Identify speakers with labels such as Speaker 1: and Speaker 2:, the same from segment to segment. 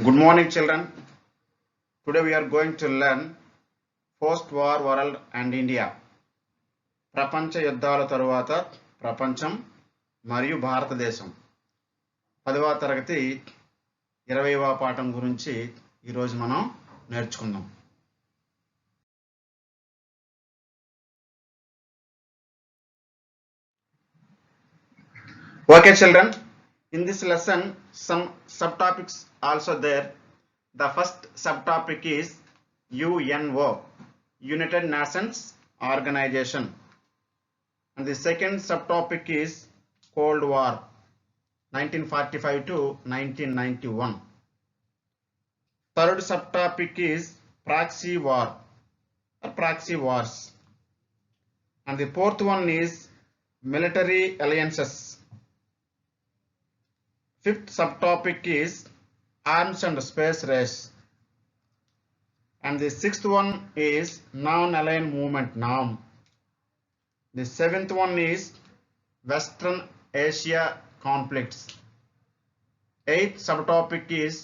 Speaker 1: Good morning, children. Today we are going to learn post-war world and India. ప్రపంచ యుద్ధాల తరువాత ప్రపంచం మరియు భారతదేశం 10వ తరగతి 20వ పాఠం గురించి ఈ రోజు మనం నేర్చుకుందాం. Okay, children. In this lesson, some subtopics also there. The first subtopic is UNO, United Nations Organization. And the second subtopic is Cold War, 1945 to 1991. Third subtopic is proxy war or proxy wars. And the fourth one is military alliances. Fifth subtopic is arms and space race. And the sixth one is non-aligned movement NAM. The seventh one is Western Asia conflicts. Eighth subtopic is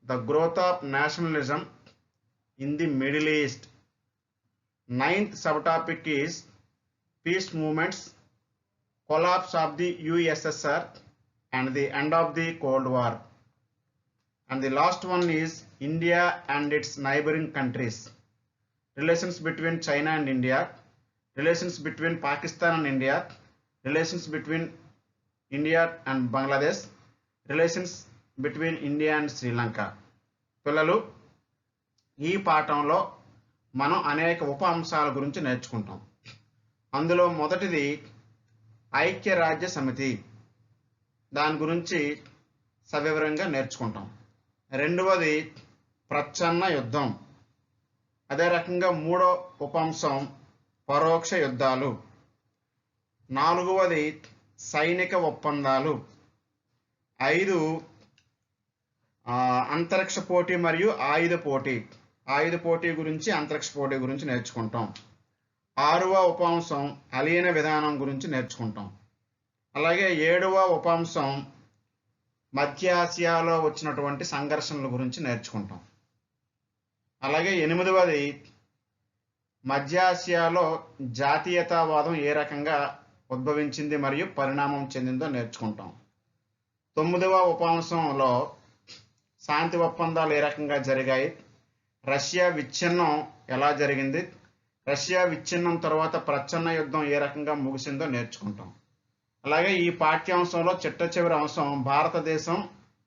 Speaker 1: the growth of nationalism in the Middle East. Ninth subtopic is peace movements, collapse of the USSR and the end of the Cold War. And the last one is India and its neighboring countries. Relations between China and India, relations between Pakistan and India, relations between India and Bangladesh, relations between India and Sri Lanka. పిల్లలు ఈ పాఠంలో మనం అనేక ఉప అంశాల గురించి నేర్చుకుంటాం. అందులో మొదటిది ఐక్యరాజ్య సమితి, దాని గురించి సవివరంగా నేర్చుకుంటాం. రెండవది ప్రచ్ఛన్న యుద్ధం, అదే రకంగా మూడో ఉపంశం పరోక్ష యుద్ధాలు. నాలుగవది సైనిక ఒప్పందాలు. 5 అంతరిక్ష పోటీ మరియు ఆయుధ పోటీ గురించి అంతరిక్ష పోటీ గురించి నేర్చుకుంటాం. 6వ ఉపంశం అలీన విధానం గురించి నేర్చుకుంటాం. అలాగే 7వ ఉపంశం మధ్య ఆసియాలో వచ్చినటువంటి సంఘర్షణల గురించి నేర్చుకుంటాం. అలాగే 8వది మధ్య ఆసియాలో జాతీయతావాదం ఏ రకంగా ఉద్భవించింది మరియు పరిణామం చెందిందో నేర్చుకుంటాం. 9వ ఉపంశంలో శాంతి ఒప్పందాలు ఏ రకంగా జరిగాయి, రష్యా విచ్ఛిన్నం ఎలా జరిగింది, రష్యా విచ్ఛిన్నం తర్వాత ప్రచ్ఛన్న యుద్ధం ఏ రకంగా ముగిసిందో నేర్చుకుంటాం. అలాగే ఈ పాఠ్యాంశంలో చిట్ట చివరి అంశం భారతదేశం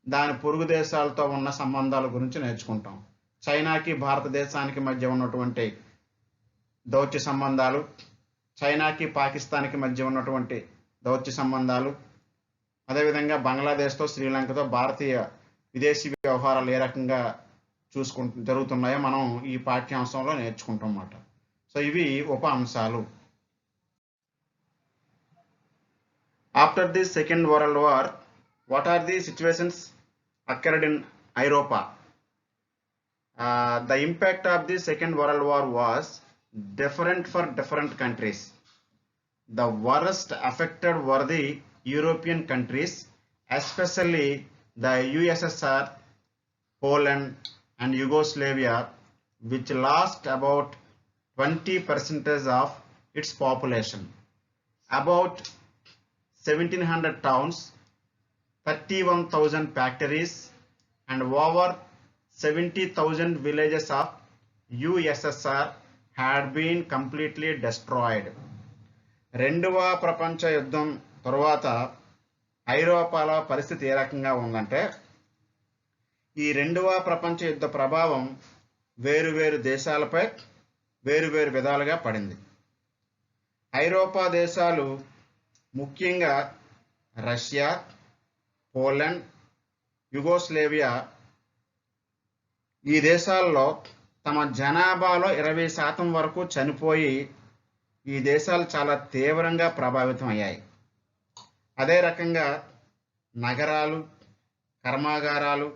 Speaker 1: దాని పొరుగు దేశాలతో ఉన్న సంబంధాల గురించి నేర్చుకుంటాం. చైనాకి భారతదేశానికి మధ్య ఉన్నటువంటి దౌత్య సంబంధాలు, చైనాకి పాకిస్తాన్కి మధ్య ఉన్నటువంటి దౌత్య సంబంధాలు, అదేవిధంగా బంగ్లాదేశ్తో శ్రీలంకతో భారతీయ విదేశీ వ్యవహారాలు ఏ రకంగా జరుగుతున్నాయో మనం ఈ పాఠ్యాంశంలో నేర్చుకుంటాం అన్నమాట. సో ఇవి ఉప అంశాలు. After the Second World War, what are the situations occurred in Europa? The impact of the Second World War was different for different countries. The worst affected were the European countries, especially the USSR, Poland and Yugoslavia, which lost about 20% of its population. About 1700 towns, 31,000 factories and over 70,000 villages of USSR had been completely destroyed. రెండవ ప్రపంచ యుద్ధం తరువాత ఐరోపాలో పరిస్థితి ఏ రకంగా ఉందంటే, ఈ రెండవ ప్రపంచ యుద్ధ ప్రభావం వేరువేరు దేశాలపై వేరువేరు విధాలుగా పడింది. ఐరోపా దేశాలు ముఖ్యంగా రష్యా, పోలాండ్, యుగోస్లేవియా ఈ దేశాల్లో తమ జనాభాలో 20% వరకు చనిపోయి ఈ దేశాలు చాలా తీవ్రంగా ప్రభావితం అయ్యాయి. అదే రకంగా నగరాలు, కర్మాగారాలు,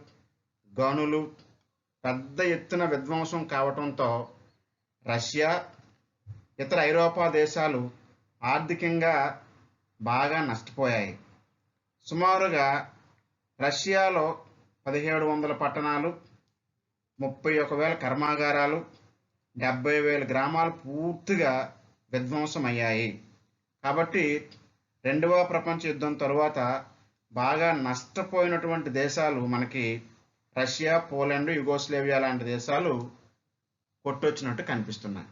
Speaker 1: గనులు పెద్ద ఎత్తున విధ్వంసం కావడంతో రష్యా, ఇతర ఐరోపా దేశాలు ఆర్థికంగా బాగా నష్టపోయాయి. సుమారుగా రష్యాలో 1700 పట్టణాలు, 31,000 కర్మాగారాలు, 70,000 గ్రామాలు పూర్తిగా విధ్వంసం అయ్యాయి. కాబట్టి రెండవ ప్రపంచ యుద్ధం తరువాత బాగా నష్టపోయినటువంటి దేశాలు మనకి రష్యా, పోలాండ్, యుగోస్లేవియా లాంటి దేశాలు కొట్టొచ్చినట్టు కనిపిస్తున్నాయి.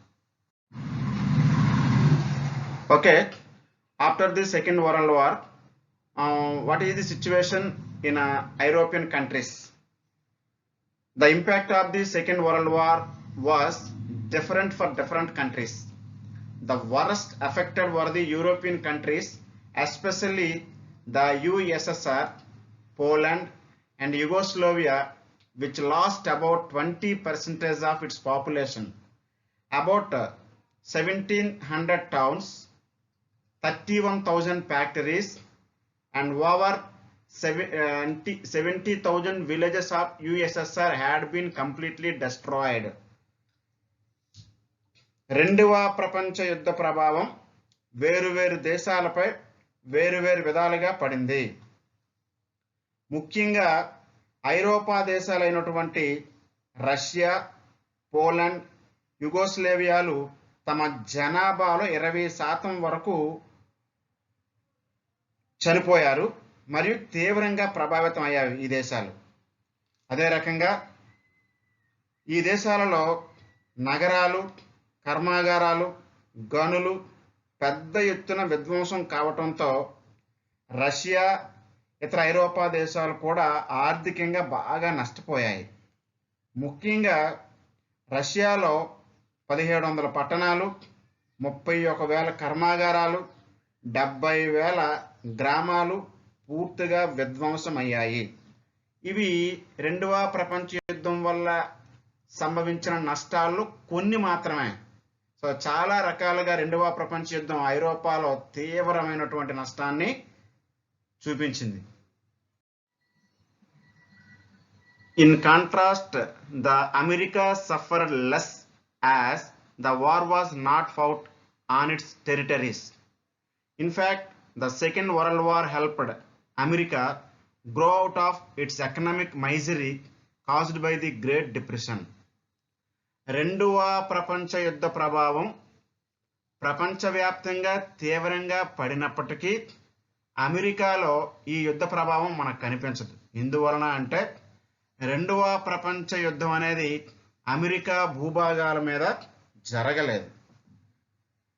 Speaker 1: Okay, after the second world war, what is the situation in European countries? The impact of the Second World War was different for different countries. The worst affected were the European countries, especially the USSR, Poland and Yugoslavia, which lost about 20% of its population. About 1,700 towns, 31,000 factories and over 70,000 villages of USSR had been completely destroyed. రెండవ ప్రపంచ యుద్ధ ప్రభావం వేరువేరు దేశాలపై వేరువేరు విధాలుగా పడింది. ముఖ్యంగా ఐరోపా దేశాలైనటువంటి రష్యా, పోలాండ్, యుగోస్లేవియాలు తమ జనాభాలో 20% వరకు చనిపోయారు మరియు తీవ్రంగా ప్రభావితం అయ్యాయి ఈ దేశాలు. అదే రకంగా ఈ దేశాలలో నగరాలు, కర్మాగారాలు, గనులు పెద్ద ఎత్తున విధ్వంసం కావటంతో రష్యా, ఇతర ఐరోపా దేశాలు కూడా ఆర్థికంగా బాగా నష్టపోయాయి. ముఖ్యంగా రష్యాలో 1,700 పట్టణాలు, 31,000 కర్మాగారాలు, 70,000 గ్రామాలు పూర్తిగా విధ్వంసం అయ్యాయి. ఇవి రెండవ ప్రపంచ యుద్ధం వల్ల సంభవించిన నష్టాలు కొన్ని మాత్రమే. సో చాలా రకాలుగా రెండవ ప్రపంచ యుద్ధం ఐరోపాలో తీవ్రమైనటువంటి నష్టాన్ని చూపించింది. In contrast, the America suffered less as the war was not fought on its territories. In fact, the Second World War helped America grow out of its economic misery caused by the Great Depression. రెండవ ప్రపంచ యుద్ధ ప్రభావం ప్రపంచవ్యాప్తంగా తీవ్రంగా పడినప్పటికీ అమెరికాలో ఈ యుద్ధ ప్రభావం మనకు కనిపించదు. ఎందువలన అంటే రెండవ ప్రపంచ యుద్ధం అనేది అమెరికా భూభాగాల మీద జరగలేదు.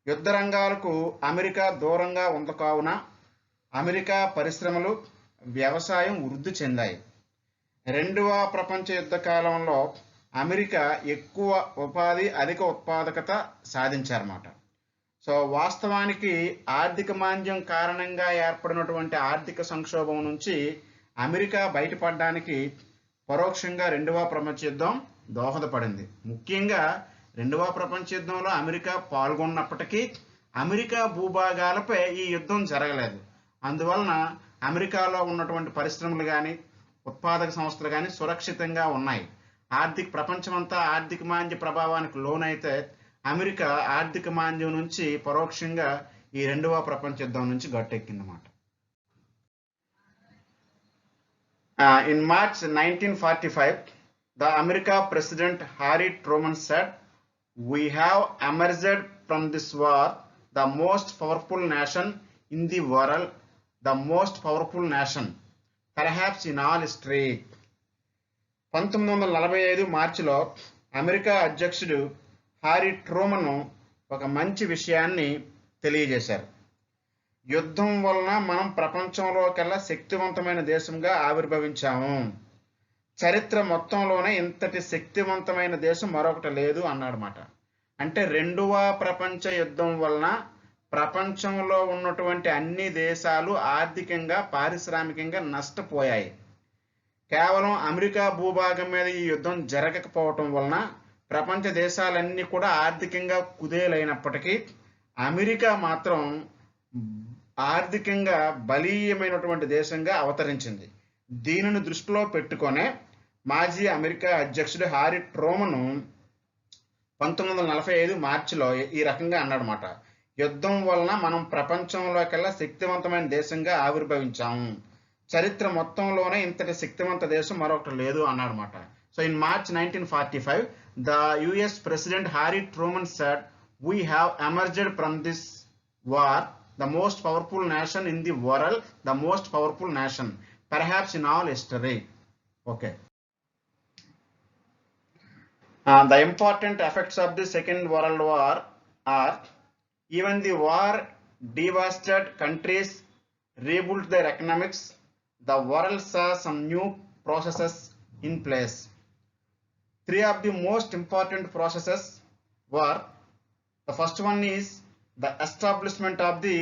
Speaker 1: యుద్ధ రంగాలకు అమెరికా దూరంగా ఉంది కావున అమెరికా పరిశ్రమలు, వ్యవసాయం వృద్ధి చెందాయి. రెండవ ప్రపంచ యుద్ధ కాలంలో అమెరికా ఎక్కువ ఉపాధి, అధిక ఉత్పాదకత సాధించారన్నమాట. సో వాస్తవానికి ఆర్థిక మాంద్యం కారణంగా ఏర్పడినటువంటి ఆర్థిక సంక్షోభం నుంచి అమెరికా బయటపడడానికి పరోక్షంగా రెండవ ప్రపంచ యుద్ధం దోహదపడింది. ముఖ్యంగా రెండవ ప్రపంచ యుద్ధంలో అమెరికా పాల్గొన్నప్పటికీ అమెరికా భూభాగాలపై ఈ యుద్ధం జరగలేదు. అందువలన అమెరికాలో ఉన్నటువంటి పరిశ్రమలు కానీ, ఉత్పాదక సంస్థలు కానీ సురక్షితంగా ఉన్నాయి. ప్రపంచమంతా ఆర్థిక మాంద్య ప్రభావానికి లోనైతే అమెరికా ఆర్థిక మాంద్యం నుంచి పరోక్షంగా ఈ రెండవ ప్రపంచ యుద్ధం నుంచి గట్టెక్కిందన్నమాట. In March 1945, the American President Harry Truman said, "We have emerged from this war the most powerful nation in the world, the most powerful nation, perhaps in all history." 1945 మార్చిలో అమెరికా అధ్యక్షుడు హారీ ట్రూమన్ ఒక మంచి విషయాన్ని తెలియజేశారు. యుద్ధం వలన మనం ప్రపంచంలోకెల్లా శక్తివంతమైన దేశంగా ఆవిర్భవించాము. చరిత్ర మొత్తంలోనే ఇంతటి శక్తివంతమైన దేశం మరొకటి లేదు అన్నాడన్నమాట. అంటే రెండవ ప్రపంచ యుద్ధం వలన ప్రపంచంలో ఉన్నటువంటి అన్ని దేశాలు ఆర్థికంగా, పారిశ్రామికంగా నష్టపోయాయి. కేవలం అమెరికా భూభాగం మీద ఈ యుద్ధం జరగకపోవటం వలన ప్రపంచ దేశాలన్నీ కూడా ఆర్థికంగా కుదేలైనప్పటికీ అమెరికా మాత్రం ఆర్థికంగా బలీయమైనటువంటి దేశంగా అవతరించింది. దీనిని దృష్టిలో పెట్టుకొనే మాజీ అమెరికా అధ్యక్షుడు హారీ ట్రూమన్ 1945 మార్చిలో ఈ రకంగా అన్నాడన్నమాట. యుద్ధం వలన మనం ప్రపంచంలోకెల్లా శక్తివంతమైన దేశంగా ఆవిర్భవించాము. చరిత్ర మొత్తంలోనే ఇంతటి శక్తివంత దేశం మరొకటి లేదు అన్నారన్నమాట. So in March 1945 the US President Harry Truman said, "We have emerged from this war the most powerful nation in the world, the most powerful nation perhaps in all history." Okay. The important effects of the Second World War are: even the war devastated countries rebuilt their economics. The world saw some new processes in place. Three of the most important processes were: the first one is the establishment of the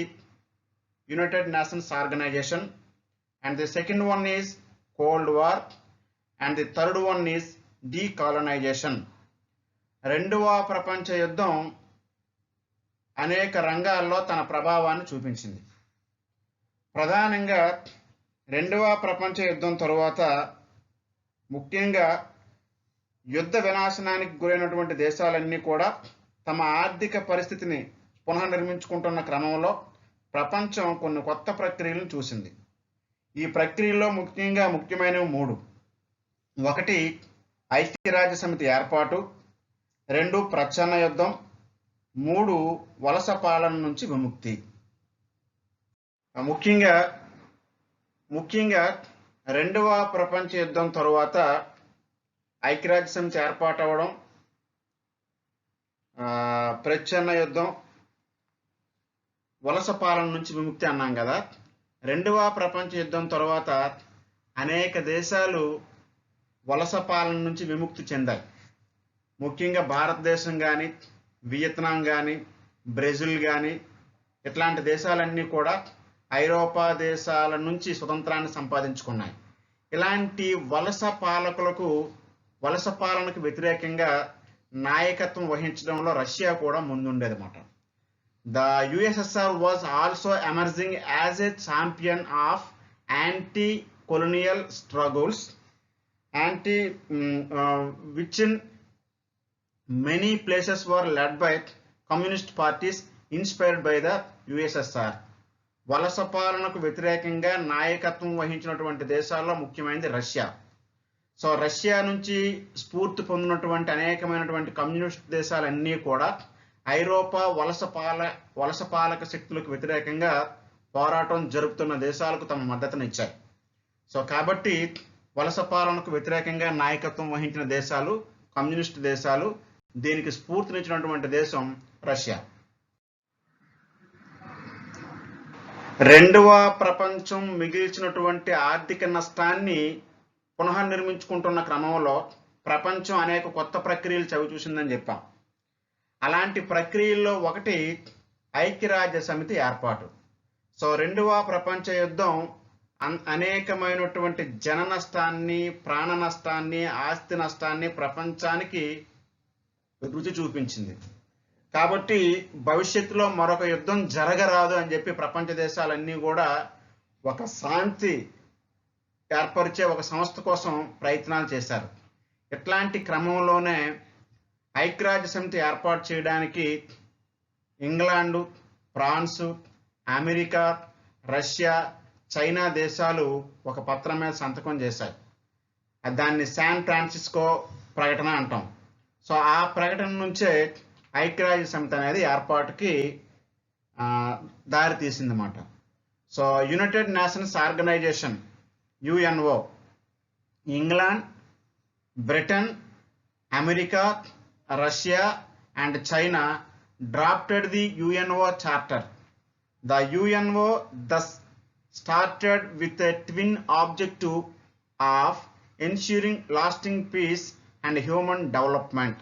Speaker 1: United Nations Organization, and the second one is Cold War, and the third one is decolonization. రెండవ ప్రపంచ యుద్ధం అనేక రంగాల్లో తన ప్రభావాన్ని చూపించింది. ప్రధానంగా రెండవ ప్రపంచ యుద్ధం తరువాత ముఖ్యంగా యుద్ధ వినాశనానికి గురైనటువంటి దేశాలన్నీ కూడా తమ ఆర్థిక పరిస్థితిని పునర్నిర్మించుకుంటున్న క్రమంలో ప్రపంచం కొన్ని కొత్త ప్రక్రియలను చూసింది. ఈ ప్రక్రియలో ముఖ్యమైనవి మూడు: ఒకటి ఐక్యరాజ్య సమితి ఏర్పాటు, రెండు ప్రచ్ఛన్న యుద్ధం, మూడు వలస పాలన నుంచి విముక్తి. ముఖ్యంగా రెండవ ప్రపంచ యుద్ధం తరువాత ఐక్యరాజ్య సమితి ఏర్పాటు అవ్వడం, ప్రచ్ఛన్న యుద్ధం, వలస పాలన నుంచి విముక్తి అన్నాం కదా. రెండవ ప్రపంచ యుద్ధం తర్వాత అనేక దేశాలు వలస పాలన నుంచి విముక్తి చెందాయి. ముఖ్యంగా భారతదేశం కానీ, వియత్నాం కానీ, బ్రెజిల్ కానీ ఇట్లాంటి దేశాలన్నీ కూడా ఐరోపా దేశాల నుంచి స్వతంత్రాన్ని సంపాదించుకున్నాయి. ఇలాంటి వలస పాలనకు వ్యతిరేకంగా నాయకత్వం వహించడంలో రష్యా కూడా ముందుండేదన్నమాట. The USSR was also emerging as a champion of anti-colonial struggles, which in many places were led by communist parties inspired by the USSR. వలస పాలనకు వ్యతిరేకంగా నాయకత్వం వహించినటువంటి దేశాల్లో ముఖ్యమైనది రష్యా. సో రష్యా నుంచి స్ఫూర్తి పొందినటువంటి అనేకమైనటువంటి కమ్యూనిస్ట్ దేశాలన్నీ కూడా ఐరోపా వలస పాలక శక్తులకు వ్యతిరేకంగా పోరాటం జరుపుతున్న దేశాలకు తమ మద్దతునిచ్చాయి. సో కాబట్టి వలస పాలనకు వ్యతిరేకంగా నాయకత్వం వహించిన దేశాలు కమ్యూనిస్ట్ దేశాలు. దీనికి స్ఫూర్తినిచ్చినటువంటి దేశం రష్యా. రెండవ ప్రపంచం మిగిల్చినటువంటి ఆర్థిక నష్టాన్ని పునర్నిర్మించుకుంటున్న క్రమంలో ప్రపంచం అనేక కొత్త ప్రక్రియలు చవిచూసిందని చెప్పాం. అలాంటి ప్రక్రియల్లో ఒకటి ఐక్యరాజ్య సమితి ఏర్పాటు. సో రెండవ ప్రపంచ యుద్ధం అనేకమైనటువంటి జన నష్టాన్ని, ప్రాణ నష్టాన్ని, ఆస్తి నష్టాన్ని ప్రపంచానికి రుచి చూపించింది. కాబట్టి భవిష్యత్తులో మరొక యుద్ధం జరగరాదు అని చెప్పి ప్రపంచ దేశాలన్నీ కూడా ఒక శాంతి ఏర్పరిచే ఒక సంస్థ కోసం ప్రయత్నాలు చేశారు. ఇట్లాంటి క్రమంలోనే ఐక్యరాజ్య సమితి ఏర్పాటు చేయడానికి England, France, America, Russia, China దేశాలు ఒక పత్రం మీద సంతకం చేశాయి. దాన్ని శాన్ ఫ్రాన్సిస్కో ప్రకటన అంటాం. సో ఆ ప్రకటన నుంచే ఐక్యరాజ్య సమితి అనేది ఏర్పాటుకి దారి తీసిందన్నమాట. So United Nations Organization UNO, England, Britain, America, Russia and China drafted the UNO Charter. The UNO thus started with a twin objective of ensuring lasting peace and human development.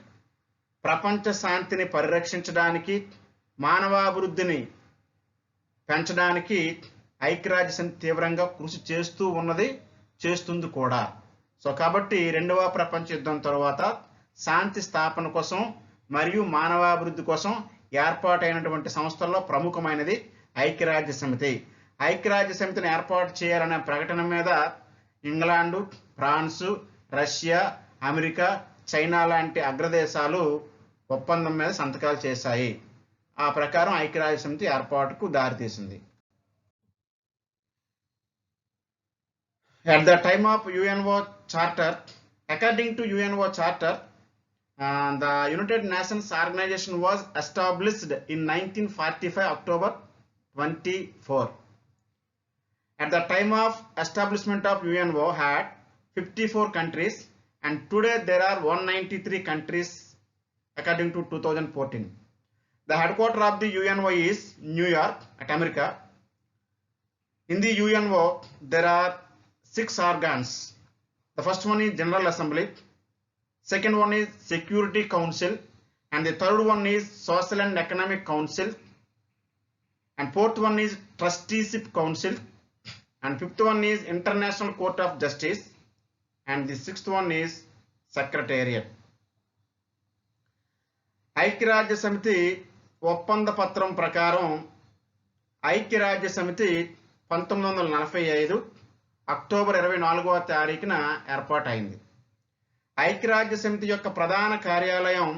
Speaker 1: ప్రపంచ శాంతిని పరిరక్షించడానికి, మానవాభివృద్ధిని పెంచడానికి ఐక్యరాజ్య సమితి తీవ్రంగా కృషి చేస్తుంది కూడా. సో కాబట్టి రెండవ ప్రపంచ యుద్ధం తర్వాత శాంతి స్థాపన కోసం మరియు మానవాభివృద్ధి కోసం ఏర్పాటైనటువంటి సంస్థల్లో ప్రముఖమైనది ఐక్యరాజ్య సమితి. ఐక్యరాజ్య సమితిని ఏర్పాటు చేయాలనే ప్రకటన మీద England, France, Russia, America, China లాంటి అగ్రదేశాలు ఒప్పందం మీద సంతకాలు చేశాయి. ఆ ప్రకారం ఐక్యరాజ్య సమితి ఏర్పాటుకు దారితీసింది. At the time of UNO Charter, according to UNO Charter, the United Nations Organization was established in 1945 October 24. At the time of establishment of UNO had 54 countries, and today there are 193 countries according to 2014. The headquarters of the UNO is New York at America. In the UNO there are 6 organs. The first one is General Assembly, second one is Security Council, and the third one is Social and Economic Council, and fourth one is Trusteeship Council, and fifth one is International Court of Justice, and the sixth one is Secretariat. ఐక్యరాజ్య సమితి ఒప్పంద పత్రం ప్రకారం ఐక్యరాజ్య సమితి 1945 October 24వ తారీఖున ఏర్పాటైంది. ఐక్యరాజ్య సమితి యొక్క ప్రధాన కార్యాలయం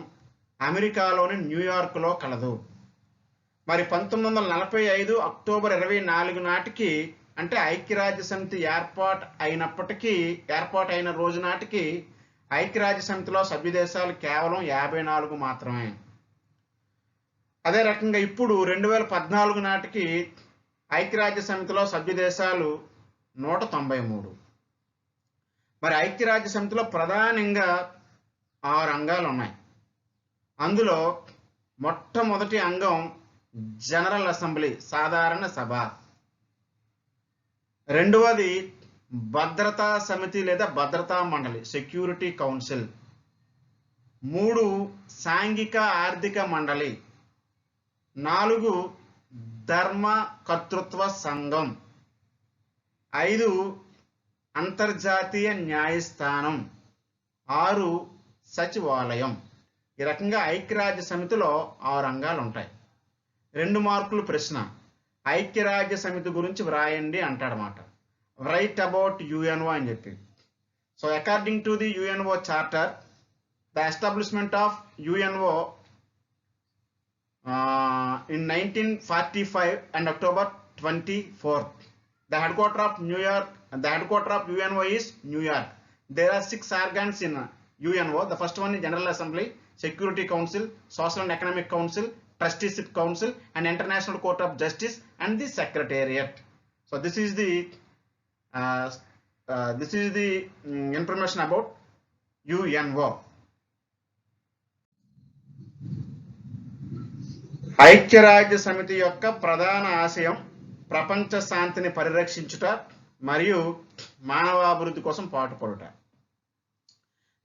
Speaker 1: అమెరికాలోని న్యూయార్క్లో కలదు. మరి 1945 అక్టోబర్ 24 నాటికి, అంటే ఐక్యరాజ్య సమితి ఏర్పాటైన రోజు నాటికి ఐక్యరాజ్య సమితిలో సభ్య దేశాలు కేవలం 54 మాత్రమే. అదే రకంగా ఇప్పుడు 2014 నాటికి ఐక్యరాజ్య సమితిలో సభ్య దేశాలు 193. మరి ఐక్యరాజ్య సమితిలో ప్రధానంగా 6 అంగాలు ఉన్నాయి. అందులో మొట్టమొదటి అంగం జనరల్ అసెంబ్లీ, సాధారణ సభ. రెండవది భద్రతా సమితి లేదా భద్రతా మండలి, సెక్యూరిటీ కౌన్సిల్. 3 సాంఘిక ఆర్థిక మండలి. 4 ధర్మ కర్తృత్వ సంఘం. 5 అంతర్జాతీయ న్యాయస్థానం. 6 సచివాలయం. ఈ రకంగా ఐక్యరాజ్య సమితిలో 6 అంగాలు ఉంటాయి. 2 మార్కులు ప్రశ్న, ఐక్యరాజ్య సమితి గురించి వ్రాయండి అంటాడనమాట. రైట్ అబౌట్ యుఎన్ఓ అని చెప్పి. So according to the UNO charter, the establishment of UNO in 1945 and October 24. The headquarters of UNO is New York. There are 6 organs in UNO. The first one is General Assembly, Security Council, Social and Economic Council, Trusteeship Council, and International Court of Justice, and the Secretariat. So this is the information about UNO. ఐక్యరాజ్య సమితి యొక్క ప్రధాన ఆశయం ప్రపంచ శాంతిని పరిరక్షించుట మరియు మానవాభివృద్ధి కోసం పాటుపడుట.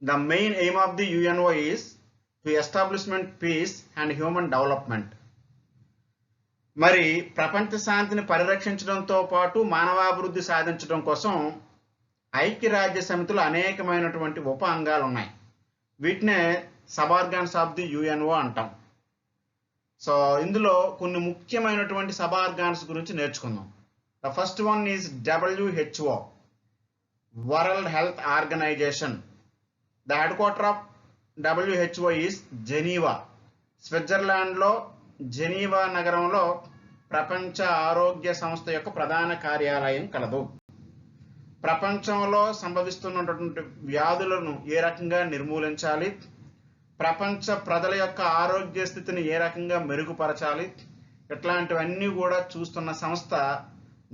Speaker 1: The main aim of the UNO is to establishment peace and human development. మరి ప్రపంచ శాంతిని పరిరక్షించడంతో పాటు మానవాభివృద్ధి సాధించడం కోసం ఐక్యరాజ్య సమితిలో అనేకమైనటువంటి ఉప అంగాలు ఉన్నాయి. వీటినే sub organs of the UNO అంటాం. సో ఇందులో కొన్ని ముఖ్యమైనటువంటి సబ్ ఆర్గాన్స్ గురించి నేర్చుకుందాం. The first one is WHO, World Health Organization. The headquarter of WHO is Geneva. స్విట్జర్లాండ్లో జెనీవా నగరంలో ప్రపంచ ఆరోగ్య సంస్థ యొక్క ప్రధాన కార్యాలయం కలదు. ప్రపంచంలో సంభవిస్తున్నటువంటి వ్యాధులను ఏ రకంగా నిర్మూలించాలి, ప్రపంచ ప్రజల యొక్క ఆరోగ్య స్థితిని ఏ రకంగా మెరుగుపరచాలి, ఇట్లాంటివన్నీ కూడా చూస్తున్న సంస్థ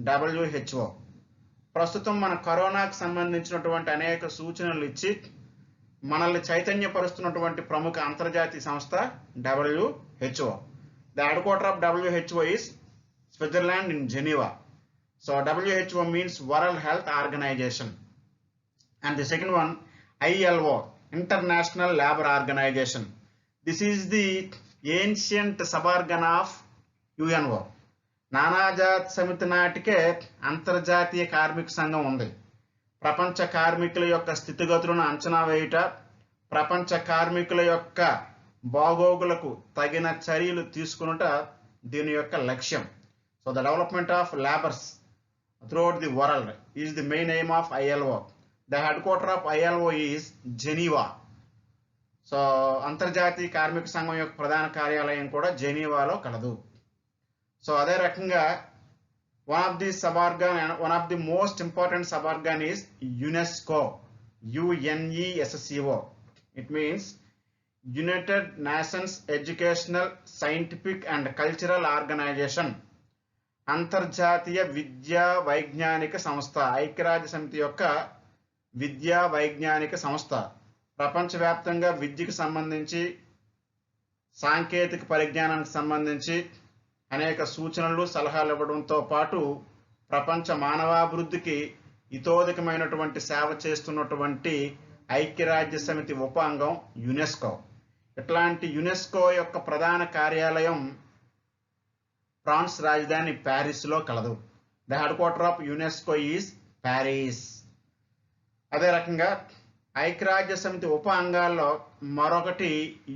Speaker 1: WHO. ప్రస్తుతం మన కరోనాకు సంబంధించినటువంటి అనేక సూచనలు ఇచ్చి మనల్ని చైతన్యపరుస్తున్నటువంటి ప్రముఖ అంతర్జాతీయ సంస్థ WHO. The headquarters of WHO is Switzerland in Geneva. So WHO means World Health Organization. And the second one, ILO, International Labour Organization. This is the ancient suborgan of UNO. నానాజాతి సమితి నాటికే అంతర్జాతీయ కార్మిక సంఘం ఉంది. ప్రపంచ కార్మికుల యొక్క స్థితిగతులను అంచనా వేయుట, ప్రపంచ కార్మికుల యొక్క బాగోగులకు తగిన చర్యలు తీసుకునుట దీని యొక్క లక్ష్యం. So the development of labours throughout the world is the main aim of ILO. The headquarter of ILO is Geneva. So అంతర్జాతీయ కార్మిక సంఘం యొక్క ప్రధాన కార్యాలయం కూడా జెనీవాలో కలదు. సో అదే రకంగా One of the suborgan and one of the most important suborgan is UNESCO. UNESCO. It means United Nations Educational, Scientific and Cultural Organization. అంతర్జాతీయ విద్యా వైజ్ఞానిక సంస్థ, ఐక్యరాజ్య సమితి యొక్క విద్యా వైజ్ఞానిక సంస్థ. ప్రపంచవ్యాప్తంగా విద్యకు సంబంధించి, సాంకేతిక పరిజ్ఞానానికి సంబంధించి అనేక సూచనలు, సలహాలు ఇవ్వడంతో పాటు ప్రపంచ మానవాభివృద్ధికి ఇతోధికమైనటువంటి సేవ చేస్తున్నటువంటి ఐక్యరాజ్య సమితి ఉప అంగం యునెస్కో. ఇట్లాంటి యునెస్కో యొక్క ప్రధాన కార్యాలయం ఫ్రాన్స్ రాజధాని ప్యారిస్లో కలదు. The headquarter of UNESCO is Paris. అదే రకంగా ఐక్యరాజ్య సమితి ఉప అంగాల్లో మరొకటి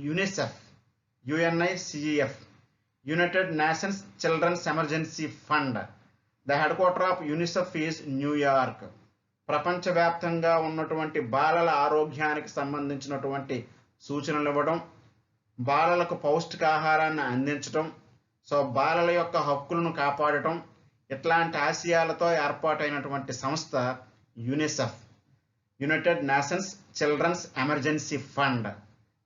Speaker 1: UNICEF, UNICEF, United Nations Children's Emergency Fund. The headquarter of UNICEF is New York. ప్రపంచవ్యాప్తంగా ఉన్నటువంటి బాలల ఆరోగ్యానికి సంబంధించినటువంటి సూచనలు ఇవ్వడం, బాలలకు పౌష్టికాహారాన్ని అందించడం, సో బాలల యొక్క హక్కులను కాపాడటం, ఇట్లాంటి ఆశయాలతో ఏర్పాటైనటువంటి సంస్థ UNICEF, United Nations Children's Emergency Fund.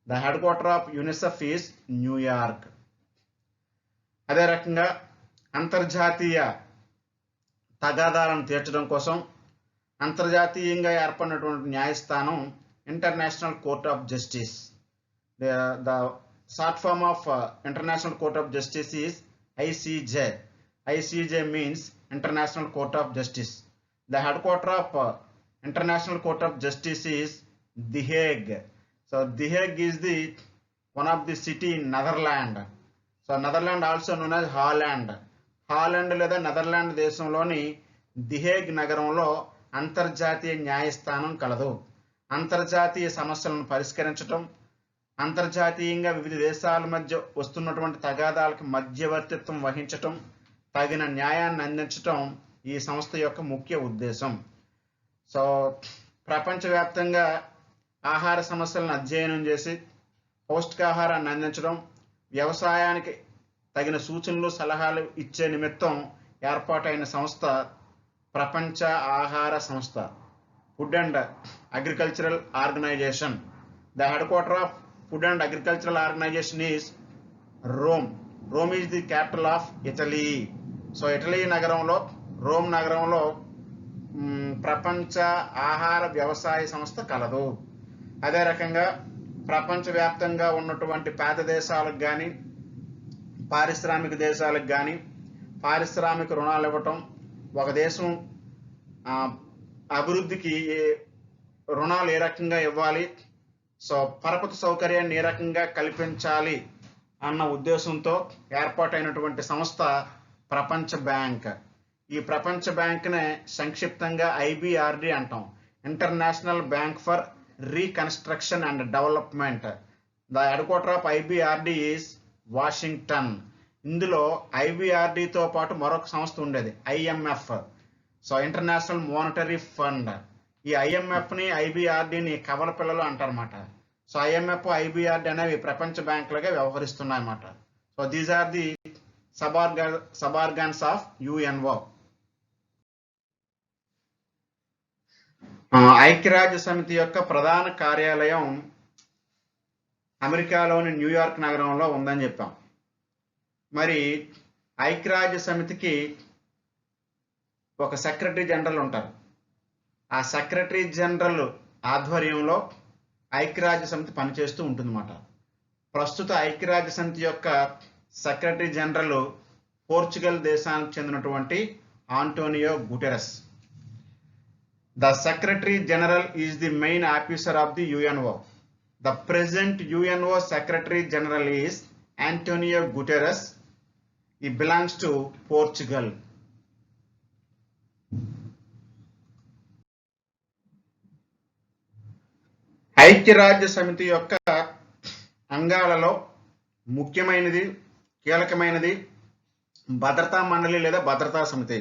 Speaker 1: The headquarter of UNICEF is New York. అదే రకంగా అంతర్జాతీయ తగాదాలను తీర్చడం కోసం అంతర్జాతీయంగా ఏర్పడినటువంటి న్యాయస్థానం International Court of Justice. The short form of International Court of Justice is ICJ. ICJ means International Court of Justice. The headquarter of International Court of Justice is The Hague. So The Hague is the one of the city in Netherlands. So Netherlands also known as Holland. Holland లేదా Netherland దేశంలోని the Hague నగరంలో అంతర్జాతీయ న్యాయస్థానం కలదు. అంతర్జాతీయ సమస్యలను పరిష్కరించడం, అంతర్జాతీయంగా వివిధ దేశాల మధ్య వస్తున్నటువంటి తగాదాలకు మధ్యవర్తిత్వం వహించటం, తగిన న్యాయాన్ని అందించటం ఈ సంస్థ యొక్క ముఖ్య ఉద్దేశం. సో ప్రపంచవ్యాప్తంగా ఆహార సమస్యలను అధ్యయనం చేసి పౌష్టికాహారాన్ని అందించడం, వ్యవసాయానికి తగిన సూచనలు, సలహాలు ఇచ్చే నిమిత్తం ఏర్పాటైన సంస్థ ప్రపంచ ఆహార సంస్థ, food and agricultural organisation. The headquarter of Food and Agricultural Organization is Rome. Rome is the capital of Italy. So Italy నగరంలో, రోమ్ నగరంలో ప్రపంచ ఆహార వ్యవసాయ సంస్థ కలదు. అదే రకంగా ప్రపంచవ్యాప్తంగా ఉన్నటువంటి పేద దేశాలకు కానీ, పారిశ్రామిక దేశాలకు కానీ పారిశ్రామిక రుణాలు ఇవ్వటం, ఒక దేశం అభివృద్ధికి రుణాలు ఏ రకంగా ఇవ్వాలి, సో పరపతి సౌకర్యాన్ని ఏ రకంగా కల్పించాలి అన్న ఉద్దేశంతో ఏర్పాటైనటువంటి సంస్థ ప్రపంచ బ్యాంక్. ఈ ప్రపంచ బ్యాంక్నే సంక్షిప్తంగా ఐబిఆర్డి అంటాం, international bank for reconstruction and development. The headquarter of IBRD is Washington. ఇందులో ఐబిఆర్డితో పాటు మరొక సంస్థ ఉండేది, IMF, so international monetary fund. ఈ ఐఎంఎఫ్ని, ఐబిఆర్డిని కవల పిల్లలు అంటారన్నమాట. సో ఐఎంఎఫ్, ఐబిఆర్డి అనేవి ప్రపంచ బ్యాంకులుగా వ్యవహరిస్తున్నాయి అన్నమాట. So these are the suborgans of UNO. ఐక్యరాజ్య సమితి యొక్క ప్రధాన కార్యాలయం అమెరికాలోని న్యూయార్క్ నగరంలో ఉందని చెప్పాం. మరి ఐక్యరాజ్య సమితికి ఒక సెక్రటరీ జనరల్ ఉంటారు. ఆ సెక్రటరీ జనరల్ ఆధ్వర్యంలో ఐక్యరాజ్య సమితి పనిచేస్తూ ఉంటుందన్నమాట. ప్రస్తుత ఐక్యరాజ్య సమితి యొక్క సెక్రటరీ జనరల్ పోర్చుగల్ దేశానికి చెందినటువంటి Antonio Guterres. The secretary general is the main officer of the UNO. The present UNO secretary general is Antonio Guterres. He belongs to Portugal. ఐక్యరాజ్య సమితి యొక్క అంగాలలో ముఖ్యమైనది, కీలకమైనది భద్రతా మండలి లేదా భద్రతా సమితి.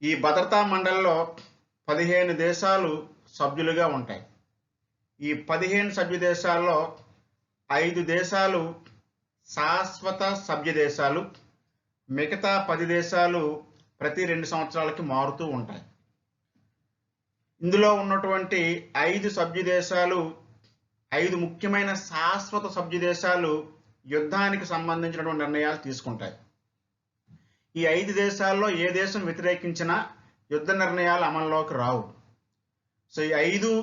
Speaker 1: ఈ భద్రతా మండలిలో 15 దేశాలు సభ్యులుగా ఉంటాయి. ఈ 15 సభ్య దేశాల్లో 5 దేశాలు శాశ్వత సభ్య దేశాలు, మిగతా 10 దేశాలు ప్రతి 2 సంవత్సరాలకి మారుతూ ఉంటాయి. ఇందులో ఉన్నటువంటి 5 సభ్య దేశాలు, 5 ముఖ్యమైన శాశ్వత సభ్య దేశాలు యుద్ధానికి సంబంధించినటువంటి నిర్ణయాలు తీసుకుంటాయి. ఈ 5 దేశాల్లో ఏ దేశం వ్యతిరేకించినా యుద్ధ నిర్ణయాలు అమల్లోకి రావు. సో ఈ 5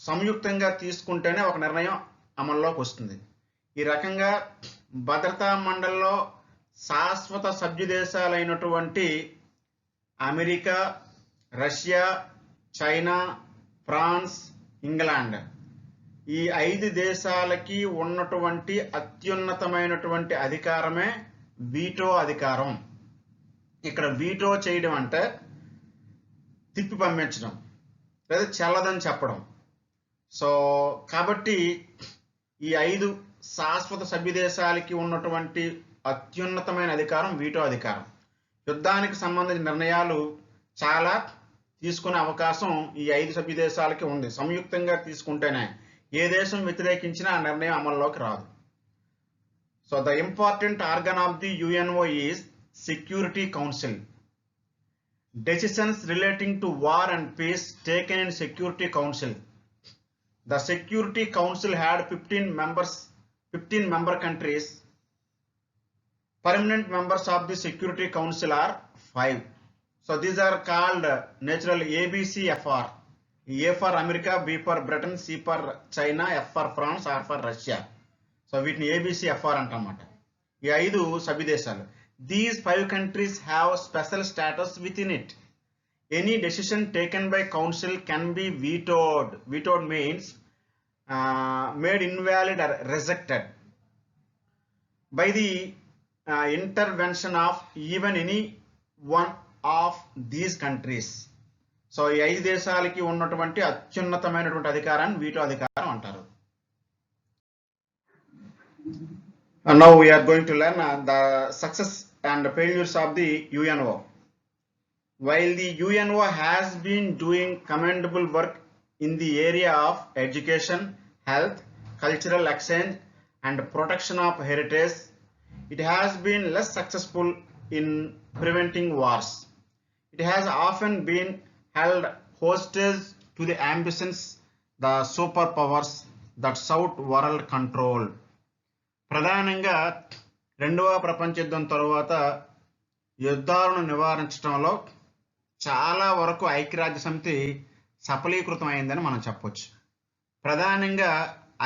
Speaker 1: సంయుక్తంగా తీసుకుంటేనే ఒక నిర్ణయం అమల్లోకి వస్తుంది. ఈ రకంగా భద్రతా మండలిలో శాశ్వత సభ్య దేశాలైనటువంటి America, Russia, China, France, England, ఈ 5 దేశాలకి ఉన్నటువంటి అత్యున్నతమైనటువంటి అధికారమే వీటో అధికారం. ఇక్కడ వీటో చేయడం అంటే తిప్పి పంపించడం లేదా చెల్లదని చెప్పడం. సో కాబట్టి ఈ 5 శాశ్వత సభ్య దేశాలకి ఉన్నటువంటి అత్యున్నతమైన అధికారం వీటో అధికారం. యుద్ధానికి సంబంధించిన నిర్ణయాలు చాలా తీసుకునే అవకాశం ఈ 5 సభ్య దేశాలకి ఉంది. సంయుక్తంగా తీసుకుంటేనే ఏ దేశం వ్యతిరేకించినా ఆ నిర్ణయం అమల్లోకి రాదు. So the important organ of the UNO is Security Council. Decisions relating to war and peace taken in Security Council. The Security Council had 15 member countries. Permanent members of the Security Council are 5. So these are called naturally ABCFR. A for America, B for Britain, C for China, F for France, R for Russia. So వీటిని ABCFR అంటామన్నమాట. ఈ 5 సభ్య దేశాలు. These 5 countries have special status within it. Any decision taken by council can be vetoed. Vetoed means made invalid or rejected by the intervention of even any one of these countries. So ఈ 5 దేశాలకి ఉన్నటువంటి అత్యున్నతమైనటువంటి అధికారాన్ని veto అధికారం అంటారు. Now we are going to learn the success and failures of the UNO. While the UNO has been doing commendable work in the area of education, health, cultural exchange and protection of heritage, it has been less successful in preventing wars. It has often been held hostage to the ambitions, the superpowers that sought world control. ప్రధానంగా 2వ ప్రపంచ యుద్ధం తరువాత యుద్ధాలను నివారించడంలో చాలా వరకు ఐక్యరాజ్య సమితి సఫలీకృతం అయిందని మనం చెప్పొచ్చు. ప్రధానంగా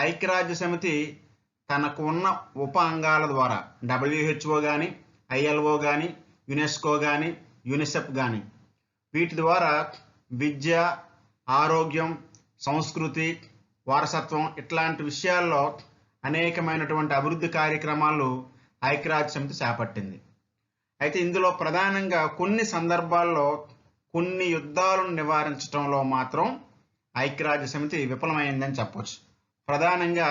Speaker 1: ఐక్యరాజ్య సమితి తనకు ఉన్న ఉప అంగాల ద్వారా WHO కానీ, ILO కానీ, యునెస్కో కానీ, యూనిసెఫ్ కానీ వీటి ద్వారా విద్య, ఆరోగ్యం, సంస్కృతి, వారసత్వం ఇట్లాంటి విషయాల్లో అనేకమైనటువంటి అభివృద్ధి కార్యక్రమాలు ఐక్యరాజ్య సమితి చేపట్టింది. అయితే ఇందులో ప్రధానంగా కొన్ని సందర్భాల్లో కొన్ని యుద్ధాలను నివారించడంలో మాత్రం ఐక్యరాజ్య సమితి విఫలమైందని చెప్పొచ్చు. ప్రధానంగా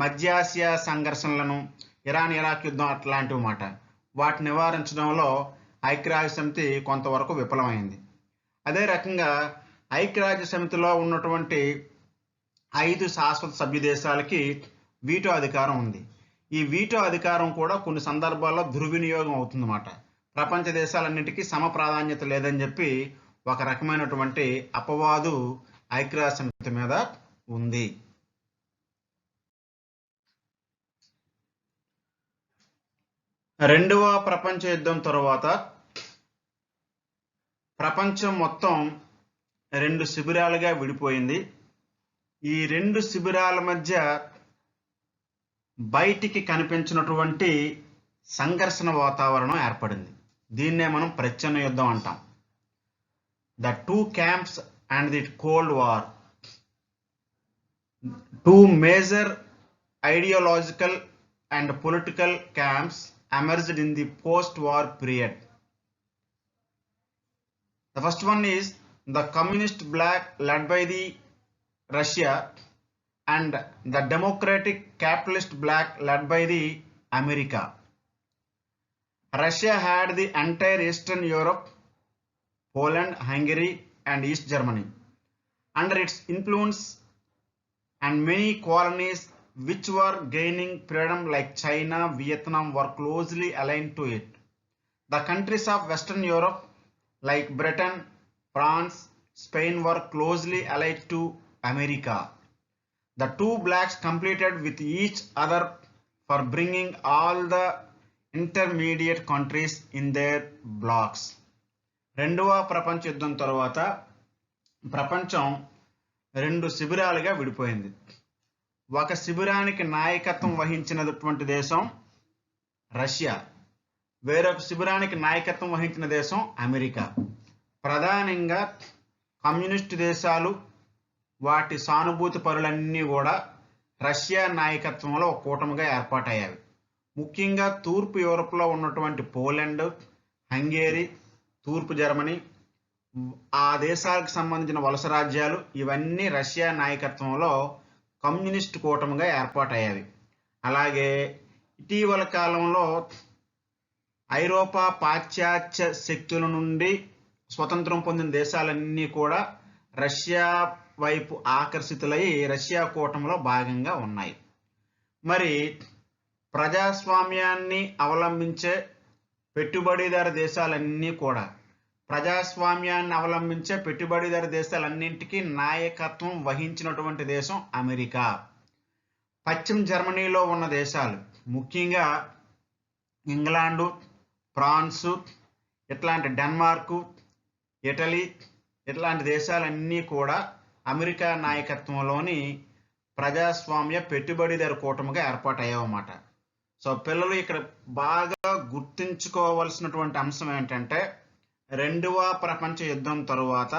Speaker 1: మధ్యాసియా సంఘర్షణలను, ఇరాన్ ఇరాక్ యుద్ధం అట్లాంటివి మాట వాటిని నివారించడంలో ఐక్యరాజ్య సమితి కొంతవరకు విఫలమైంది. అదే రకంగా ఐక్యరాజ్య సమితిలో ఉన్నటువంటి 5 శాశ్వత సభ్య దేశాలకి వీటో అధికారం ఉంది. ఈ వీటో అధికారం కూడా కొన్ని సందర్భాల్లో దుర్వినియోగం అవుతుందన్నమాట. ప్రపంచ దేశాలన్నిటికీ సమ ప్రాధాన్యత లేదని చెప్పి ఒక రకమైనటువంటి అపవాదు ఐక్యరాజ్య సమితి మీద ఉంది. రెండవ ప్రపంచ యుద్ధం తరువాత ప్రపంచం మొత్తం 2 శిబిరాలుగా విడిపోయింది. ఈ 2 శిబిరాల మధ్య బయటికి కనిపించినటువంటి సంఘర్షణ వాతావరణం ఏర్పడింది. దీన్నే మనం ప్రచ్ఛన్న యుద్ధం అంటాం. The 2 camps and the Cold War. 2 major ideological and political camps emerged in the post-war period. The first one is the communist bloc led by the Russia and the democratic capitalist bloc led by the America. Russia had the entire Eastern Europe, Poland, Hungary and East Germany under its influence, and many colonies which were gaining freedom like China, Vietnam were closely aligned to it. The countries of Western Europe like Britain, France, Spain were closely allied to America. The two blocks competed with each other for bringing all the intermediate countries in their blocks. రెండవ ప్రపంచ యుద్ధం తర్వాత ప్రపంచం రెండు శిబిరాలుగా విడిపోయింది. ఒక శిబిరానికి నాయకత్వం వహించినటువంటి దేశం రష్యా, వేరొక శిబిరానికి నాయకత్వం వహించిన దేశం అమెరికా. ప్రధానంగా కమ్యూనిస్టు దేశాలు వాటి సానుభూతి పరులన్నీ కూడా రష్యా నాయకత్వంలో ఒక కూటమిగా ఏర్పాటయ్యాయి. ముఖ్యంగా తూర్పు యూరోప్లో ఉన్నటువంటి పోలాండ్, హంగేరీ, తూర్పు జర్మనీ, ఆ దేశాలకు సంబంధించిన వలస రాజ్యాలు ఇవన్నీ రష్యా నాయకత్వంలో కమ్యూనిస్ట్ కూటమిగా ఏర్పాటయ్యాయి. అలాగే ఇటీవల కాలంలో ఐరోపా పాశ్చాత్య శక్తుల నుండి స్వతంత్రం పొందిన దేశాలన్నీ కూడా రష్యా వైపు ఆకర్షితులై రష్యా కూటమిలో భాగంగా ఉన్నాయి. మరి ప్రజాస్వామ్యాన్ని అవలంబించే పెట్టుబడిదారు దేశాలన్నీ కూడా దేశాలన్నింటికీ నాయకత్వం వహించినటువంటి దేశం అమెరికా. పశ్చిమ జర్మనీలో ఉన్న దేశాలు ముఖ్యంగా ఇంగ్లాండు, ఫ్రాన్సు, ఇట్లాంటి డెన్మార్కు, ఇటలీ ఇట్లాంటి దేశాలన్నీ కూడా అమెరికా నాయకత్వంలోని ప్రజాస్వామ్య పెట్టుబడిదారు కూటమిగా ఏర్పాటయ్యావన్నమాట. సో పిల్లలు ఇక్కడ బాగా గుర్తుంచుకోవాల్సినటువంటి అంశం ఏంటంటే, రెండవ ప్రపంచ యుద్ధం తరువాత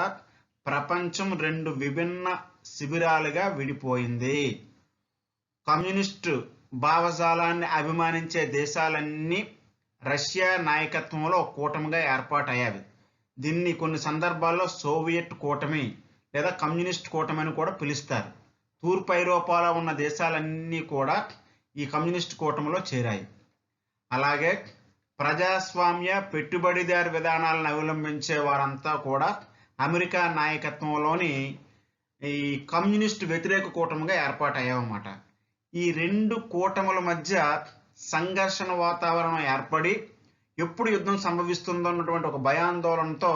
Speaker 1: ప్రపంచం రెండు విభిన్న శిబిరాలుగా విడిపోయింది. కమ్యూనిస్టు భావజాలాన్ని అభిమానించే దేశాలన్నీ రష్యా నాయకత్వంలో కూటమిగా ఏర్పాటయ్యాయి. దీన్ని కొన్ని సందర్భాల్లో సోవియట్ కూటమి లేదా కమ్యూనిస్ట్ కూటమి అని కూడా పిలుస్తారు. తూర్పు ఐరోపాలో ఉన్న దేశాలన్నీ కూడా ఈ కమ్యూనిస్ట్ కూటమిలో చేరాయి. అలాగే ప్రజాస్వామ్య పెట్టుబడిదారు విధానాలను అవలంబించే వారంతా కూడా అమెరికా నాయకత్వంలోని ఈ కమ్యూనిస్ట్ వ్యతిరేక కూటమిగా ఏర్పాటయ్యావన్నమాట. ఈ రెండు కూటముల మధ్య సంఘర్షణ వాతావరణం ఏర్పడి ఎప్పుడు యుద్ధం సంభవిస్తుందో అన్నటువంటి ఒక భయాందోళనతో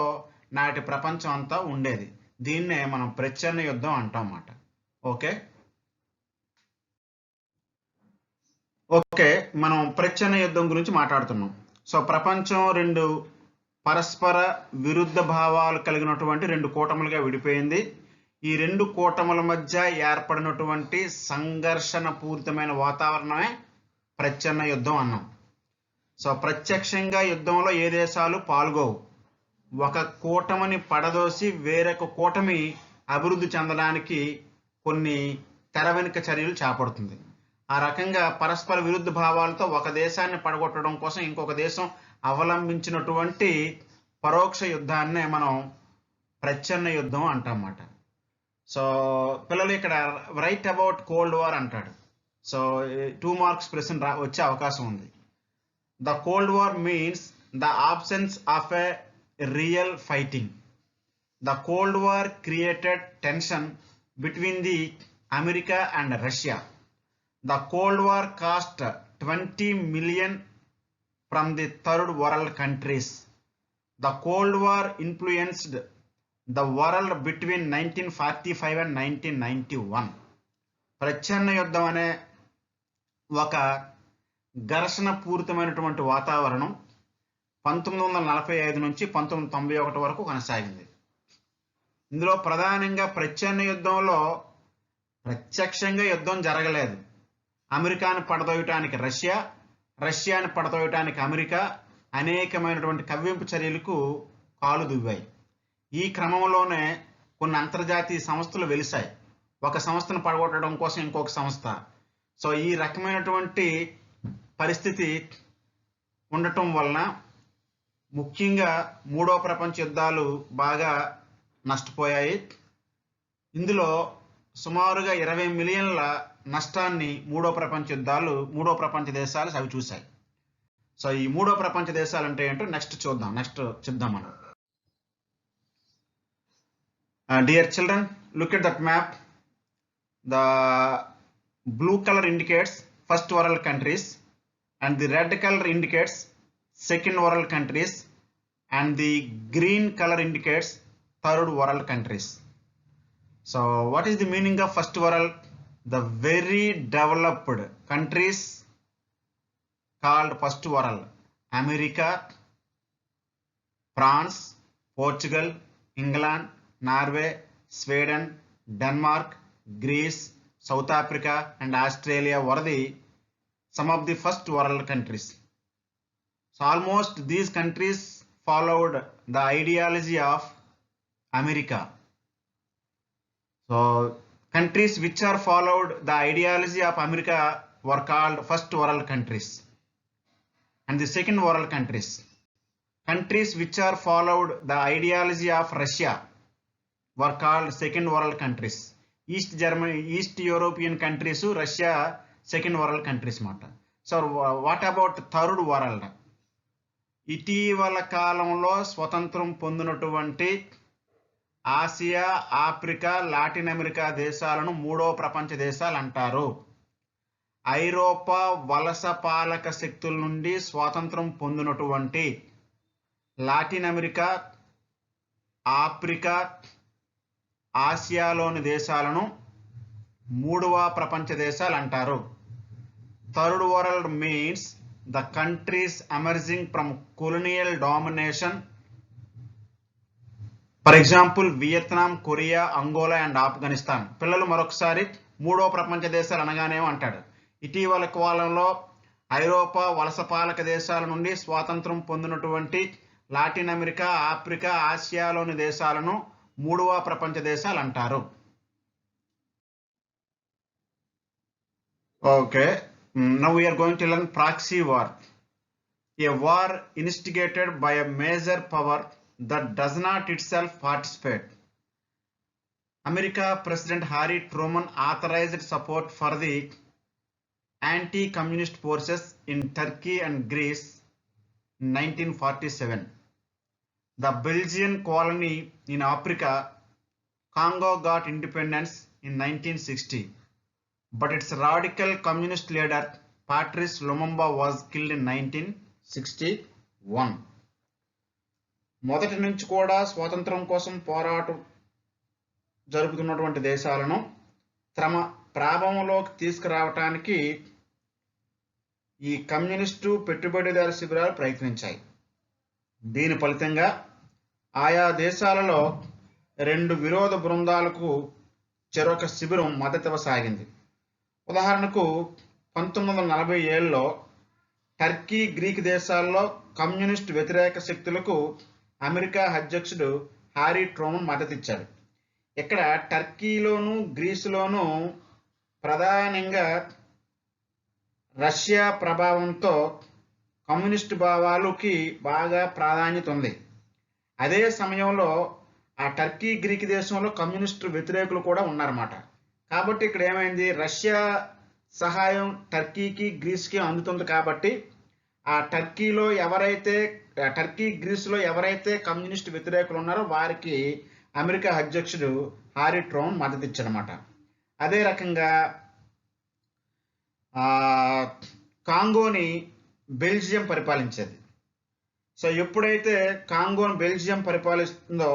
Speaker 1: నాటి ప్రపంచం అంతా ఉండేది. దీన్నే మనం ప్రచ్ఛన్న యుద్ధం అంటాం అన్నమాట. ఓకే, మనం ప్రచ్ఛన్న యుద్ధం గురించి మాట్లాడుతున్నాం. సో ప్రపంచం రెండు పరస్పర విరుద్ధ భావాలు కలిగినటువంటి రెండు కూటములుగా విడిపోయింది. ఈ రెండు కూటముల మధ్య ఏర్పడినటువంటి సంఘర్షణ పూరితమైన వాతావరణమే ప్రచ్ఛన్న యుద్ధం అన్నాం. సో ప్రత్యక్షంగా యుద్ధంలో ఏ దేశాలు పాల్గొవు. ఒక కూటమిని పడదోసి వేరొక కూటమి అభివృద్ధి చెందడానికి కొన్ని తెర వెనుక చర్యలు చేపడుతుంది. ఆ రకంగా పరస్పర విరుద్ధ భావాలతో ఒక దేశాన్ని పడగొట్టడం కోసం ఇంకొక దేశం అవలంబించినటువంటి పరోక్ష యుద్ధాన్నే మనం ప్రచ్ఛన్న యుద్ధం అంటామన్నమాట. సో పిల్లలు ఇక్కడ రైట్ అబౌట్ కోల్డ్ వార్ అంటాడు. సో 2 మార్క్స్ ప్రశ్న వచ్చే అవకాశం ఉంది. The cold war means the absence of a real fighting. The Cold War created tension between the America and Russia. The Cold War cost 20 million from the third world countries. The Cold War influenced the world between 1945 and 1991. ప్రచ్ఛన్న యుద్ధం అనే ఒక ఘర్షణ పూరితమైనటువంటి వాతావరణం 1945 నుంచి 1991 వరకు కొనసాగింది. ఇందులో ప్రధానంగా ప్రచ్ఛన్న యుద్ధంలో ప్రత్యక్షంగా యుద్ధం జరగలేదు. అమెరికాను పడదోయటానికి రష్యా, రష్యాని పడదోయటానికి అమెరికా అనేకమైనటువంటి కవ్వింపు చర్యలకు కాలు దువ్వాయి. ఈ క్రమంలోనే కొన్ని అంతర్జాతీయ సంస్థలు వెలిశాయి. ఒక సంస్థను పడగొట్టడం కోసం ఇంకొక సంస్థ. సో ఈ రకమైనటువంటి పరిస్థితి ఉండటం వలన ముఖ్యంగా మూడో ప్రపంచ యుద్ధాలు బాగా నష్టపోయాయి. ఇందులో సుమారుగా 20 మిలియన్ల నష్టాన్ని మూడో ప్రపంచ దేశాలు అవి చూశాయి. సో ఈ మూడో ప్రపంచ దేశాలు అంటే ఏంటో నెక్స్ట్ చూద్దాం మనం. Dear children, look at that map. The blue color indicates first world countries and the red color indicates second world countries and the green color indicates third world countries. So what is the meaning of first world? The very developed countries called first world: America, France, Portugal, England, Norway, Sweden, Denmark, Greece, South Africa and Australia were some of the first world countries. So almost these countries followed the ideology of America. So countries which are followed the ideology of America were called first world countries. And the second world countries, countries which are followed the ideology of Russia were called second world countries. East Germany, East European countries, Russia second world countries మాట. So what about third world? ఇటీవల కాలంలో స్వతంత్రం పొందినటువంటి Asia, Africa, Latin America దేశాలను మూడో ప్రపంచ దేశాలు అంటారు. ఐరోపా వలస పాలక శక్తుల నుండి స్వాతంత్రం పొందినటువంటి లాటిన్ అమెరికా, ఆఫ్రికా, ఆసియాలోని దేశాలను మూడవ ప్రపంచ దేశాలు అంటారు. Third world means the countries emerging from colonial domination, for example Vietnam, Korea, Angola and Afghanistan. పిల్లలు మరొకసారి మూడో ప్రపంచ దేశాలు అనగానే అంటాడు. ఇటీవల కాలంలో ఐరోపా వలస పాలక దేశాల నుండి స్వాతంత్రం పొందినటువంటి లాటిన్ అమెరికా, ఆఫ్రికా, ఆసియాలోని దేశాలను మూడవ ప్రపంచ దేశాలు అంటారు. Okay, now we are going to learn proxy war. A war instigated by a major power that does not itself participate. America President Harry Truman authorized support for the anti-communist forces in Turkey and Greece in 1947. The Belgian colony in Africa, Congo, got independence in 1960. But its radical communist leader Patrice Lumumba was killed in 1961. మొదటి నుంచి కూడా స్వాతంత్రం కోసం పోరాటం జరుపుతున్నటువంటి దేశాలను తమ ప్రాభవంలోకి తీసుకురావటానికి ఈ communist పెట్టుబడిదారు శిబిరాలు ప్రయత్నించాయి. దీని ఫలితంగా ఆయా దేశాలలో రెండు విరోధ బృందాలకు చెరొక శిబిరం మద్దతివ్వసాగింది. ఉదాహరణకు 1947లో టర్కీ, గ్రీక్ దేశాల్లో కమ్యూనిస్ట్ వ్యతిరేక శక్తులకు అమెరికా అధ్యక్షుడు హారీ ట్రూమన్ మద్దతిచ్చాడు. ఇక్కడ టర్కీలోను, గ్రీసులోను ప్రధానంగా రష్యా ప్రభావంతో కమ్యూనిస్ట్ భావాలకి బాగా ప్రాధాన్యత ఉంది. అదే సమయంలో ఆ టర్కీ, గ్రీక్ దేశంలో కమ్యూనిస్టు వ్యతిరేకులు కూడా ఉన్నారన్నమాట. కాబట్టి ఇక్కడ ఏమైంది, రష్యా సహాయం టర్కీకి, గ్రీస్కి అందుతుంది. కాబట్టి ఆ టర్కీ, గ్రీసులో ఎవరైతే కమ్యూనిస్ట్ వ్యతిరేకులు ఉన్నారో వారికి అమెరికా అధ్యక్షుడు హారీ ట్రూమన్ మద్దతు ఇచ్చాడనమాట. అదే రకంగా కాంగోని బెల్జియం పరిపాలించేది. సో ఎప్పుడైతే కాంగోని బెల్జియం పరిపాలిస్తుందో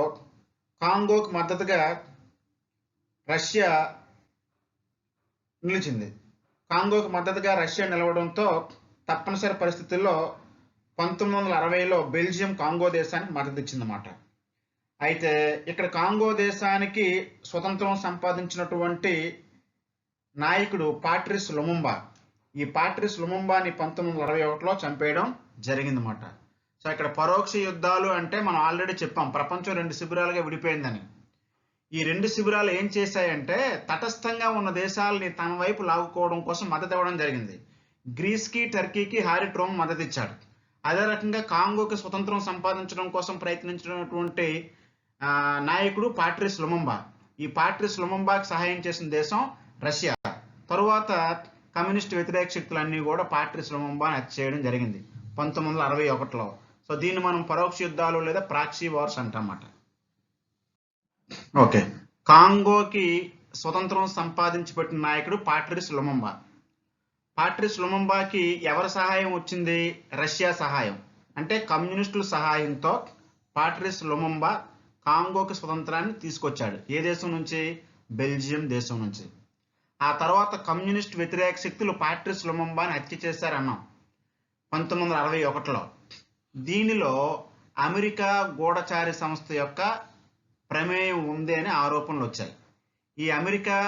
Speaker 1: కాంగోకు మద్దతుగా రష్యా నిలిచింది. కాంగోకు మద్దతుగా రష్యా నిలవడంతో తప్పనిసరి పరిస్థితుల్లో 1960లో బెల్జియం కాంగో దేశానికి మద్దతు ఇచ్చిందన్నమాట. అయితే ఇక్కడ కాంగో దేశానికి స్వతంత్రం సంపాదించినటువంటి నాయకుడు పాట్రిస్ లుముంబా. ఈ పాట్రిస్ లుముంబాని 1961లో చంపేయడం జరిగిందన్నమాట. సో ఇక్కడ పరోక్ష యుద్ధాలు అంటే మనం ఆల్రెడీ చెప్పాం, ప్రపంచం రెండు శిబిరాలుగా విడిపోయిందని. ఈ రెండు శిబిరాలు ఏం చేశాయంటే తటస్థంగా ఉన్న దేశాలని తన వైపు లాగుకోవడం కోసం మద్దతు ఇవ్వడం జరిగింది. గ్రీస్కి, టర్కీకి హారీ ట్రూమన్ మద్దతు ఇచ్చాడు. అదే రకంగా కాంగోకి స్వతంత్రం సంపాదించడం కోసం ప్రయత్నించినటువంటి నాయకుడు పాట్రిస్ లుముంబా. ఈ పాట్రిస్ లుముంబాకి సహాయం చేసిన దేశం రష్యా. తరువాత కమ్యూనిస్ట్ వ్యతిరేక శక్తులన్నీ కూడా పాట్రిస్ లుముంబాని హత్య చేయడం జరిగింది 1961లో. సో దీన్ని మనం పరోక్ష యుద్ధాలు లేదా ప్రాక్సీ వార్స్ అంటామన్నమాట. ఓకే, కాంగోకి స్వతంత్రం సంపాదించి పెట్టిన నాయకుడు పాట్రిస్ లుముంబా. పాట్రిస్ లుముంబాకి ఎవరి సహాయం వచ్చింది? రష్యా సహాయం. అంటే కమ్యూనిస్టుల సహాయంతో పాట్రిస్ లుముంబా కాంగోకి స్వతంత్రాన్ని తీసుకొచ్చాడు. ఏ దేశం నుంచి? బెల్జియం దేశం నుంచి. ఆ తర్వాత కమ్యూనిస్ట్ వ్యతిరేక శక్తులు పాట్రిస్ లుముంబాని హత్య చేశారన్నాం 1961లో. దీనిలో అమెరికా గూఢచారి సంస్థ యొక్క ప్రమేయం ఉంది అని ఆరోపణలు వచ్చాయి. ఈ అమెరికా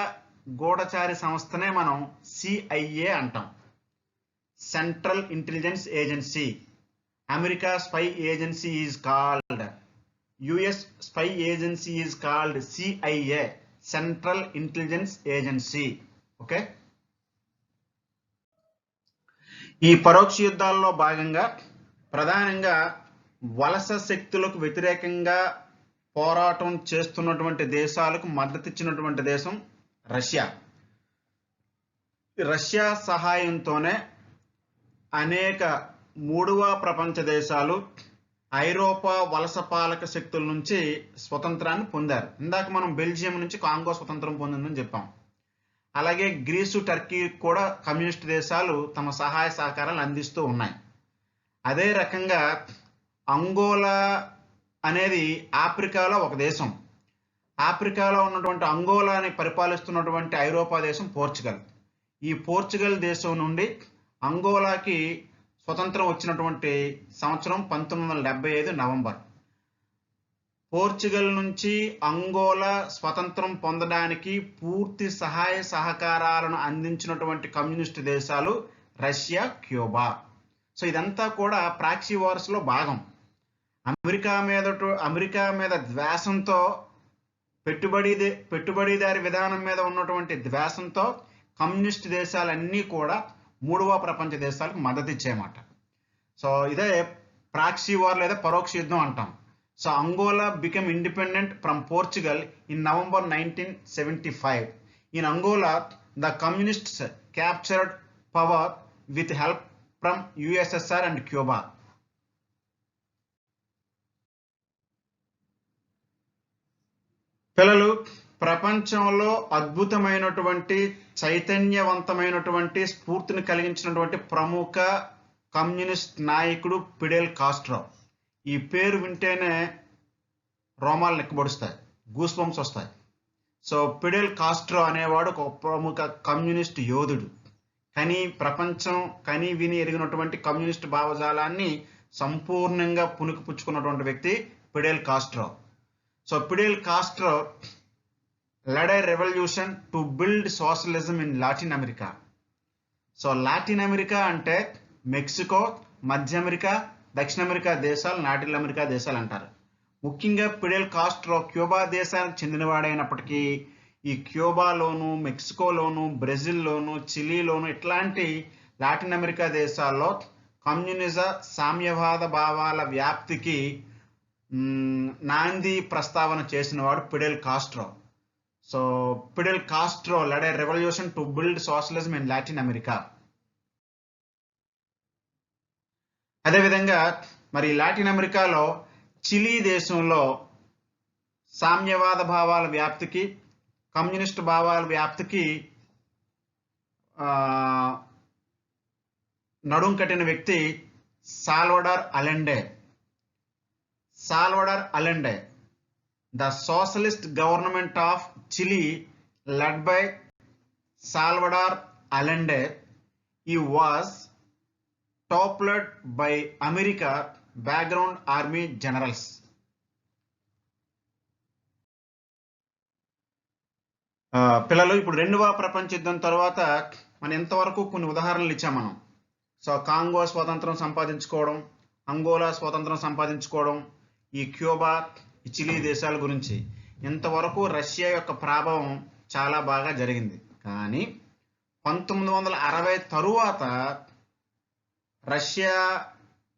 Speaker 1: గూఢచారి సంస్థనే మనం CIA అంటాం, central intelligence agency. America spy agency is called, US spy agency is called CIA, central intelligence agency. Okay, ఈ పరోక్ష యుద్ధాల్లో భాగంగా ప్రధానంగా వలస శక్తులకు వ్యతిరేకంగా పోరాటం చేస్తున్నటువంటి దేశాలకు మద్దతు ఇచ్చినటువంటి దేశం రష్యా. రష్యా సహాయంతోనే అనేక మూడవ ప్రపంచ దేశాలు ఐరోపా వలస పాలక శక్తుల నుంచి స్వతంత్రాన్ని పొందారు. ఇందాక మనం బెల్జియం నుంచి కాంగో స్వతంత్రం పొందిందని చెప్పాం. అలాగే గ్రీసు, టర్కీ కూడా కమ్యూనిస్ట్ దేశాలు తమ సహాయ సహకారాలు అందిస్తూ ఉన్నాయి. అదే రకంగా అంగోలా అనేది ఆఫ్రికాలో ఒక దేశం. ఆఫ్రికాలో ఉన్నటువంటి అంగోలాని పరిపాలిస్తున్నటువంటి ఐరోపా దేశం పోర్చుగల్. ఈ పోర్చుగల్ దేశం నుండి అంగోలాకి స్వతంత్రం వచ్చినటువంటి సంవత్సరం 1975 నవంబర్. పోర్చుగల్ నుంచి అంగోలా స్వతంత్రం పొందడానికి పూర్తి సహాయ సహకారాలను అందించినటువంటి కమ్యూనిస్టు దేశాలు రష్యా, క్యూబా. సో ఇదంతా కూడా ప్రాక్సీ వార్స్ లో భాగం. అమెరికా మీద ద్వేషంతో, పెట్టుబడిదారి విధానం మీద ఉన్నటువంటి ద్వేషంతో కమ్యూనిస్ట్ దేశాలన్నీ కూడా మూడవ ప్రపంచ దేశాలకు మద్దతు ఇచ్చేయమాట. సో ఇదే ప్రాక్సీ వార్ లేదా పరోక్ష యుద్ధం అంటాం. So Angola become independent from Portugal in November 1975. In Angola, the communists captured power with help from USSR and Cuba. పిల్లలు, ప్రపంచంలో అద్భుతమైనటువంటి చైతన్యవంతమైనటువంటి స్ఫూర్తిని కలిగించినటువంటి ప్రముఖ కమ్యూనిస్ట్ నాయకుడు ఫిడెల్ కాస్ట్రో. ఈ పేరు వింటేనే రోమాలు నెక్కబడుస్తాయి, గూస్ బంప్స్ వస్తాయి. సో ఫిడెల్ కాస్ట్రో అనేవాడు ఒక ప్రముఖ కమ్యూనిస్ట్ యోధుడు. ప్రపంచం కని విని ఎరిగినటువంటి కమ్యూనిస్ట్ భావజాలాన్ని సంపూర్ణంగా పుణికిపుచ్చుకున్నటువంటి వ్యక్తి Fidel Castro. So Fidel Castro led a revolution to build socialism in Latin America. So Latin America అంటే మెక్సికో, మధ్య అమెరికా, దక్షిణ అమెరికా దేశాలు, లాటిన్ అమెరికా దేశాలు అంటారు. ముఖ్యంగా ఫిడెల్ కాస్ట్రో క్యూబా దేశానికి చెందినవాడైనప్పటికీ ఈ క్యూబాలోను, మెక్సికోలోను, బ్రెజిల్లోను, చిలీలోను ఇట్లాంటి లాటిన్ అమెరికా దేశాల్లో కమ్యూనిజ సామ్యవాద భావాల వ్యాప్తికి నాంది ప్రస్తావన చేసిన వాడు Fidel Castro. So Fidel Castro led a revolution to build socialism in Latin America. అదేవిధంగా మరి లాటిన్ అమెరికాలో చిలీ దేశంలో సామ్యవాద భావాల వ్యాప్తికి, కమ్యూనిస్ట్ భావాల వ్యాప్తికి నడుం కట్టిన వ్యక్తి Salvador అలెండే. The socialist government of Chile, led by Salvador Allende, he was toppled by America background army generals. పిల్లలు, ఇప్పుడు రెండవ ప్రపంచ యుద్ధం తర్వాత మనం ఎంతవరకు కొన్ని ఉదాహరణలు ఇచ్చాం మనం. సో కాంగో స్వాతంత్రం సంపాదించుకోవడం, అంగోలా స్వాతంత్రం సంపాదించుకోవడం, ఈ క్యూబా, చిలీ దేశాల గురించి ఇంతవరకు రష్యా యొక్క ప్రభావం చాలా బాగా జరిగింది. కానీ 1960 తరువాత రష్యా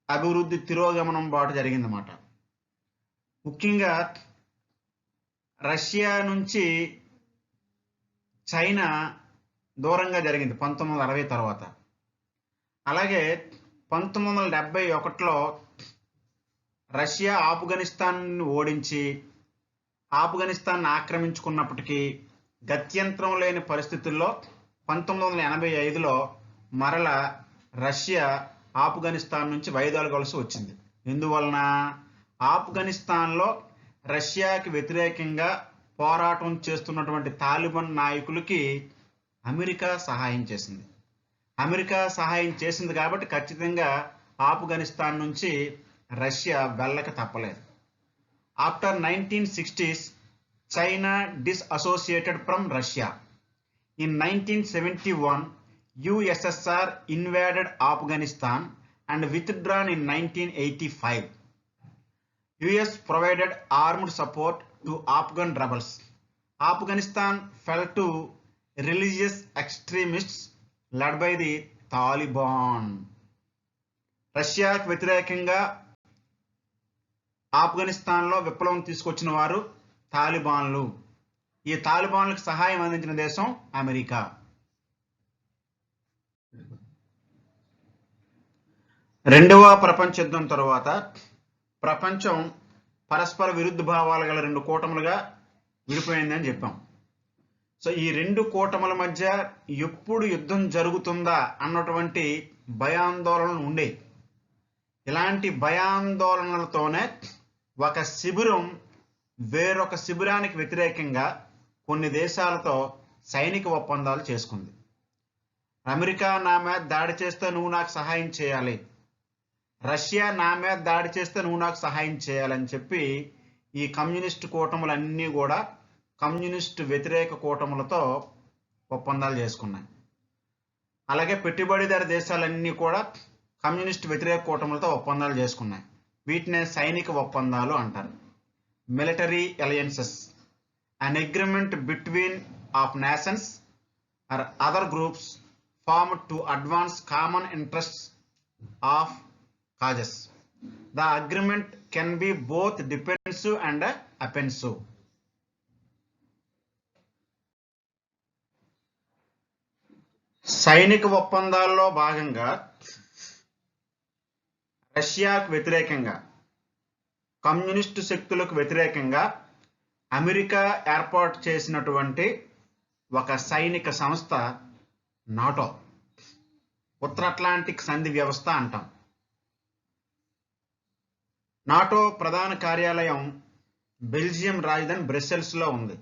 Speaker 1: అభివృద్ధి తిరోగమనం బాటు జరిగిందన్నమాట. ముఖ్యంగా రష్యా నుంచి చైనా దూరంగా జరిగింది 1960 తర్వాత. అలాగే 1971లో రష్యా ఆఫ్ఘనిస్తాన్ ఓడించి ఆఫ్ఘనిస్తాన్ ఆక్రమించుకున్నప్పటికీ గత్యంతరం లేని పరిస్థితుల్లో 1985లో మరల రష్యా ఆఫ్ఘనిస్తాన్ నుంచి వైదొలగాల్సి వచ్చింది. ఎందువలన? ఆఫ్ఘనిస్తాన్లో రష్యాకి వ్యతిరేకంగా పోరాటం చేస్తున్నటువంటి తాలిబాన్ నాయకులకి అమెరికా సహాయం చేసింది. అమెరికా సహాయం చేసింది కాబట్టి ఖచ్చితంగా ఆఫ్ఘనిస్తాన్ నుంచి రష్యా వెళ్ళక తప్పలేదు. After 1960s, China disassociated from Russia. In 1971, USSR invaded Afghanistan and withdrawn in 1985. US provided armed support to Afghan rebels. Afghanistan fell to religious extremists led by the Taliban. రష్యాకు వ్యతిరేకంగా ఆఫ్ఘనిస్తాన్లో విప్లవం తీసుకొచ్చిన వారు తాలిబాన్లు. ఈ తాలిబాన్లకు సహాయం అందించిన దేశం అమెరికా. రెండవ ప్రపంచ యుద్ధం తరువాత ప్రపంచం పరస్పర విరుద్ధ భావాలు గల రెండు కూటములుగా విడిపోయిందని చెప్పాం. సో ఈ రెండు కూటముల మధ్య ఎప్పుడు యుద్ధం జరుగుతుందా అన్నటువంటి భయాందోళనలు ఉండేవి. ఇలాంటి భయాందోళనలతోనే ఒక శిబిరం వేరొక శిబిరానికి వ్యతిరేకంగా కొన్ని దేశాలతో సైనిక ఒప్పందాలు చేసుకుంది. అమెరికా నా మీద దాడి చేస్తే నువ్వు నాకు సహాయం చేయాలి, రష్యా నా మీద దాడి చేస్తే నువ్వు నాకు సహాయం చేయాలని చెప్పి ఈ కమ్యూనిస్టు కూటములన్నీ కూడా కమ్యూనిస్టు వ్యతిరేక కూటములతో ఒప్పందాలు చేసుకున్నాయి. అలాగే పెట్టుబడిదారు దేశాలన్నీ కూడా కమ్యూనిస్టు వ్యతిరేక కూటములతో ఒప్పందాలు చేసుకున్నాయి. వీటినే సైనిక ఒప్పందాలు అంటారు. Military alliances, an agreement between of nations or other groups formed to advance common interests of causes. The agreement can be both defensive and offensive. సైనిక ఒప్పందాల్లో భాగంగా రష్యాకు వ్యతిరేకంగా కమ్యూనిస్టు శక్తులకు వ్యతిరేకంగా అమెరికా ఏర్పాటు చేసినటువంటి ఒక సైనిక సంస్థ నాటో, ఉత్తర అట్లాంటిక్ సంధి వ్యవస్థ అంటాం. నాటో ప్రధాన కార్యాలయం బెల్జియం రాజధాని బ్రసెల్స్లో ఉంది.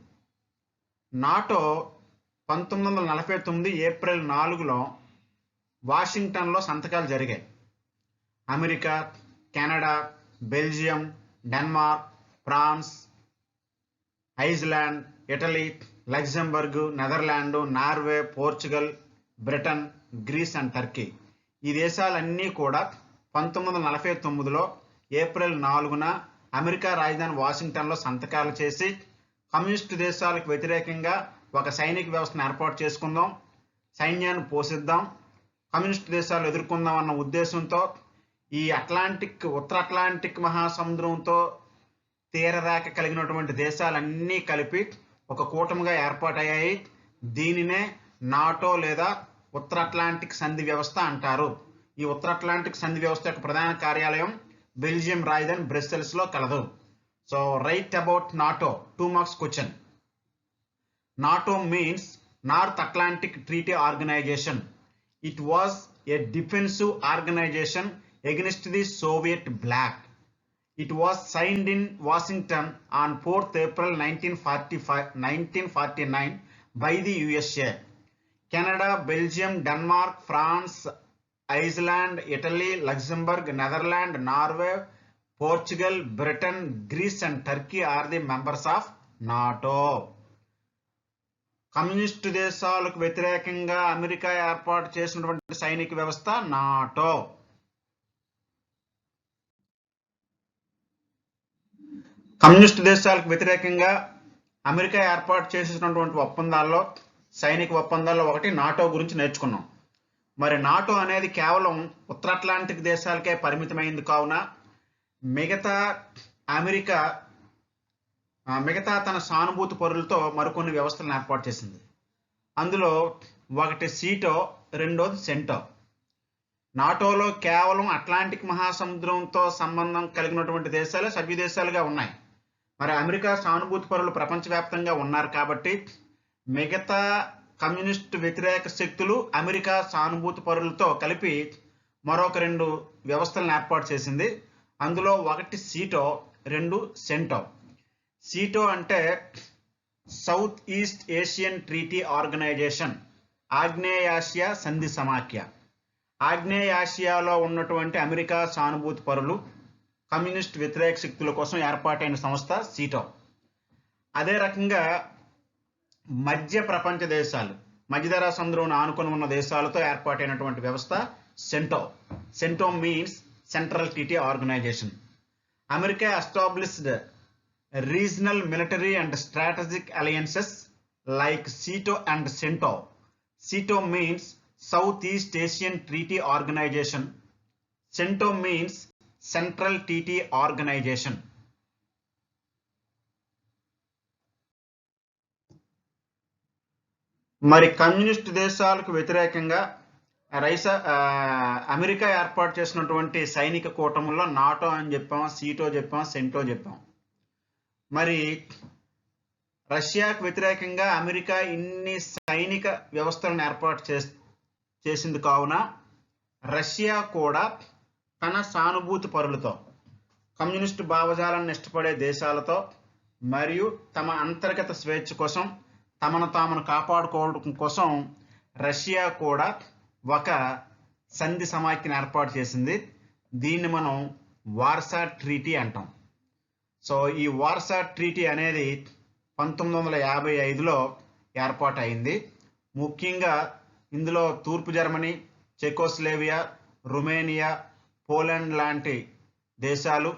Speaker 1: నాటో 1949 ఏప్రిల్ 4లో వాషింగ్టన్లో సంతకాలు జరిగాయి. America, Canada, Belgium, Denmark, France, Iceland, Italy, Luxembourg, Netherland, Norway, Portugal, Britain, Greece and Turkey ఈ దేశాలన్నీ కూడా 1949లో ఏప్రిల్ 4న అమెరికా రాజధాని వాషింగ్టన్లో సంతకాలు చేసి కమ్యూనిస్టు దేశాలకు వ్యతిరేకంగా ఒక సైనిక వ్యవస్థను ఏర్పాటు చేసుకుందాం, సైన్యాన్ని పోషిద్దాం, కమ్యూనిస్టు దేశాలు ఎదుర్కొందాం అన్న ఉద్దేశంతో ఈ ఉత్తర అట్లాంటిక్ మహాసముద్రంతో తీరరేఖ కలిగినటువంటి దేశాలన్నీ కలిపి ఒక కూటమిగా ఏర్పాటయ్యాయి. దీనినే నాటో లేదా ఉత్తర అట్లాంటిక్ సంధి వ్యవస్థ అంటారు. ఈ ఉత్తర అట్లాంటిక్ సంధి వ్యవస్థ యొక్క ప్రధాన కార్యాలయం బెల్జియం రాజధాని బ్రసెల్స్లో కలదు. So write about NATO, 2 marks question. NATO means North Atlantic Treaty Organization. It was a defensive organization against the Soviet bloc. It was signed in Washington on 4th April 1949 by the USA. Canada, Belgium, Denmark, France, Iceland, Italy, Luxembourg, Netherlands, Norway, Portugal, Britain, Greece and Turkey are the members of NATO. Communist దేశాలకు వ్యతిరేకంగా America ఏర్పాటు చేసినటువంటి సైనిక వ్యవస్థ NATO. Communist దేశాలకు వ్యతిరేకంగా America ఏర్పాటు చేసినటువంటి ఒప్పందాల్లో సైనిక ఒప్పందాల్లో ఒకటి నాటో గురించి నేర్చుకున్నాం. మరి నాటో అనేది కేవలం ఉత్తర అట్లాంటిక్ దేశాలకే పరిమితమైంది కావున మిగతా తన సానుభూతి పరులతో మరికొన్ని వ్యవస్థలను ఏర్పాటు చేసింది. అందులో ఒకటి సీటో, రెండోది సెంటో. నాటోలో కేవలం అట్లాంటిక్ మహాసముద్రంతో సంబంధం కలిగినటువంటి దేశాలే సభ్య దేశాలుగా ఉన్నాయి. మరి అమెరికా సానుభూతి పరులు ప్రపంచవ్యాప్తంగా ఉన్నారు కాబట్టి మిగతా కమ్యూనిస్టు వ్యతిరేక శక్తులు అమెరికా సానుభూతి పరులతో కలిపి మరొక 2 వ్యవస్థలను ఏర్పాటు చేసింది. అందులో ఒకటి సీటో, రెండు సెంటో. సీటో అంటే South East Asian Treaty Organisation, ఆగ్నేయాసియా సంధి సమాఖ్య. ఆగ్నేయాసియాలో ఉన్నటువంటి అమెరికా సానుభూతి పరులు, కమ్యూనిస్ట్ వ్యతిరేక శక్తుల కోసం ఏర్పాటైన సంస్థ సీటో. అదే రకంగా మధ్య ప్రపంచ దేశాలు, మధ్యధరా సముద్రం ఆనుకొని ఉన్న దేశాలతో ఏర్పాటైనటువంటి వ్యవస్థ CENTO. CENTO means central treaty organization. America established regional military and strategic alliances like SEATO and CENTO. SEATO means Southeast Asian Treaty Organization. CENTO means Central Treaty Organization. మరి కమ్యూనిస్ట్ దేశాలకు వ్యతిరేకంగా అమెరికా ఏర్పాటు చేసినటువంటి సైనిక కూటముల్లో నాటో అని చెప్పాం, సీటో చెప్పాం, సెంటో చెప్పాం. మరి రష్యాకు వ్యతిరేకంగా అమెరికా ఇన్ని సైనిక వ్యవస్థలను ఏర్పాటు చేసింది కావున రష్యా కూడా తన సానుభూతి పరులతో, కమ్యూనిస్టు భావజాలను ఇష్టపడే దేశాలతో మరియు తమ అంతర్గత స్వేచ్ఛ కోసం, తమను తామును కాపాడుకోవడం కోసం రష్యా కూడా ఒక సంధి సమాఖ్యను ఏర్పాటు చేసింది. దీన్ని మనం వార్సా ట్రీటీ అంటాం. సో ఈ వార్సా ట్రీటీ అనేది 1955లో ఏర్పాటు అయింది. ముఖ్యంగా ఇందులో తూర్పు జర్మనీ, చెకోస్లోవేకియా, రొమేనియా, పోలాండ్ లాంటి దేశాలు,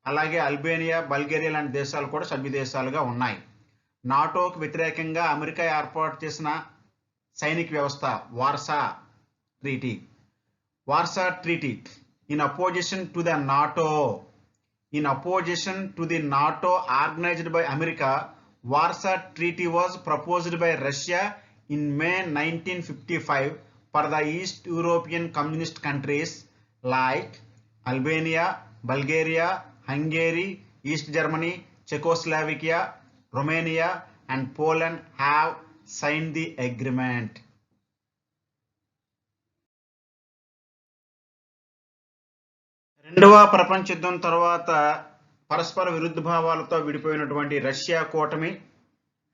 Speaker 1: అలాగే అల్బేనియా, బల్గేరియా లాంటి దేశాలు కూడా సభ్య దేశాలుగా ఉన్నాయి. నాటోకు వ్యతిరేకంగా అమెరికా ఏర్పాటు చేసిన సైనిక వ్యవస్థ Warsaw treaty. Warsaw treaty in opposition to the NATO. In opposition to the NATO organized by America, Warsaw Treaty was proposed by Russia in May 1955 for the East European communist countries like Albania, Bulgaria, Hungary, East Germany, Czechoslovakia, Romania and Poland have signed the agreement. రెండవ ప్రపంచ యుద్ధం తర్వాత పరస్పర విరుద్ధ భావాలతో విడిపోయినటువంటి Russia కూటమి,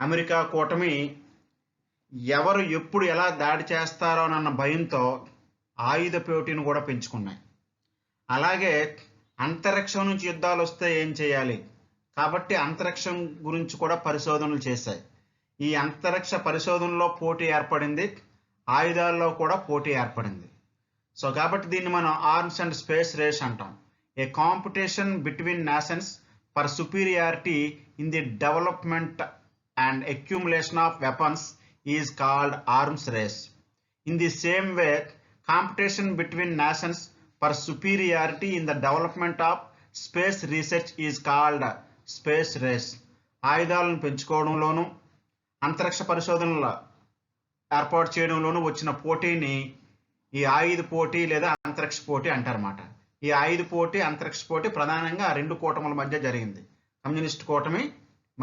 Speaker 1: America కూటమి ఎవరు ఎప్పుడు ఎలా దాడి చేస్తారోనన్న భయంతో ఆయుధ పోటీని కూడా పెంచుకున్నాయి. అలాగే అంతరిక్షం నుంచి యుద్ధాలు వస్తే ఏం చేయాలి కాబట్టి అంతరిక్షం గురించి కూడా పరిశోధనలు చేశాయి. ఈ అంతరిక్ష పరిశోధనలో పోటీ ఏర్పడింది, ఆయుధాల్లో కూడా పోటీ ఏర్పడింది. సో కాబట్టి దీన్ని మనం ఆర్మ్స్ అండ్ స్పేస్ రేస్ అంటాం. A competition between nations for superiority in the development and accumulation of weapons is called arms race. In the same way competition between nations for superiority in the development of space research is called space race. ఆయుధాలను పెంచుకోవడంలోనూ అంతరిక్ష పరిశోధనల ఏర్పాటు చేయడంలోనూ వచ్చిన పోటీని ఈ ఆయుధ పోటీ లేదా అంతరిక్ష పోటీ అంటారన్నమాట. ఈ ఆయుధ పోటీ, అంతరిక్ష పోటీ ప్రధానంగా ఆ రెండు కూటముల మధ్య జరిగింది. కమ్యూనిస్ట్ కూటమి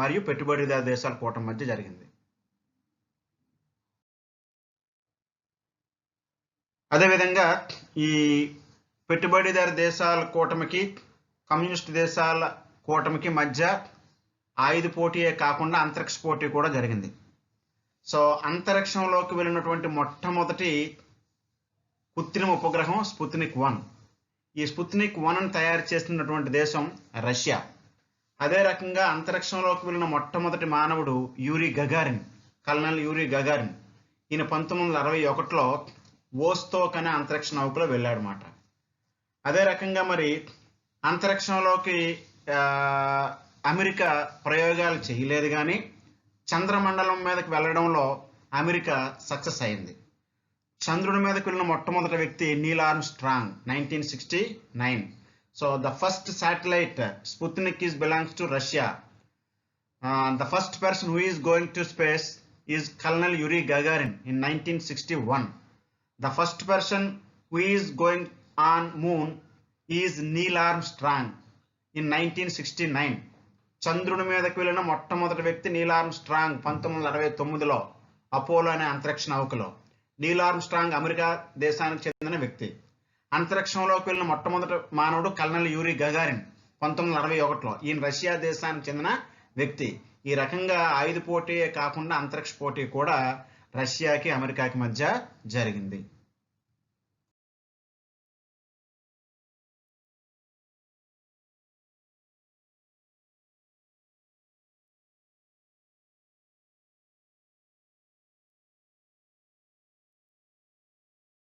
Speaker 1: మరియు పెట్టుబడిదారు దేశాల కూటమి మధ్య జరిగింది. అదేవిధంగా ఈ పెట్టుబడిదారు దేశాల కూటమికి, కమ్యూనిస్ట్ దేశాల కూటమికి మధ్య ఆయుధ పోటీయే కాకుండా అంతరిక్ష పోటీ కూడా జరిగింది. సో అంతరిక్షంలోకి వెళ్ళినటువంటి మొట్టమొదటి కృత్రిమ ఉపగ్రహం స్పుత్నిక్ 1. ఈ స్పుత్నిక్ 1ను తయారు చేస్తున్నటువంటి దేశం రష్యా. అదే రకంగా అంతరిక్షంలోకి వెళ్ళిన మొట్టమొదటి మానవుడు Uri Gagarin, colonel Uri Gagarin. ఈయన 1961లో వోస్తోక్ అనే అంతరిక్ష నౌకలో వెళ్ళాడనమాట. అదే రకంగా మరి అంతరిక్షంలోకి అమెరికా ప్రయోగాలు చేయలేదు, కానీ చంద్రమండలం మీదకి వెళ్ళడంలో అమెరికా సక్సెస్ అయింది. చంద్రుడి మీదకి వెళ్ళిన మొట్టమొదటి వ్యక్తి Neel Armstrong, 1969. So the first satellite Sputnik belongs to Russia. The first person who is going to space is colonel Uri Gagarin in 1961. The first person who is going on moon is Neel Armstrong in 1969. చంద్రుడి మీదకి వెళ్ళిన మొట్టమొదటి వ్యక్తి Neel Armstrong 1969లో Apollo అనే అంతరిక్ష నౌకలో. Neel Armstrong America దేశానికి చెందిన వ్యక్తి. అంతరిక్షంలోకి వెళ్ళిన మొట్టమొదటి మానవుడు కల్నల్ యూరీ గగారిన్ 1961లో. ఈయన రష్యా దేశానికి చెందిన వ్యక్తి. ఈ రకంగా ఆయుధ పోటీ కాకుండా అంతరిక్ష పోటీ కూడా రష్యాకి అమెరికాకి మధ్య జరిగింది.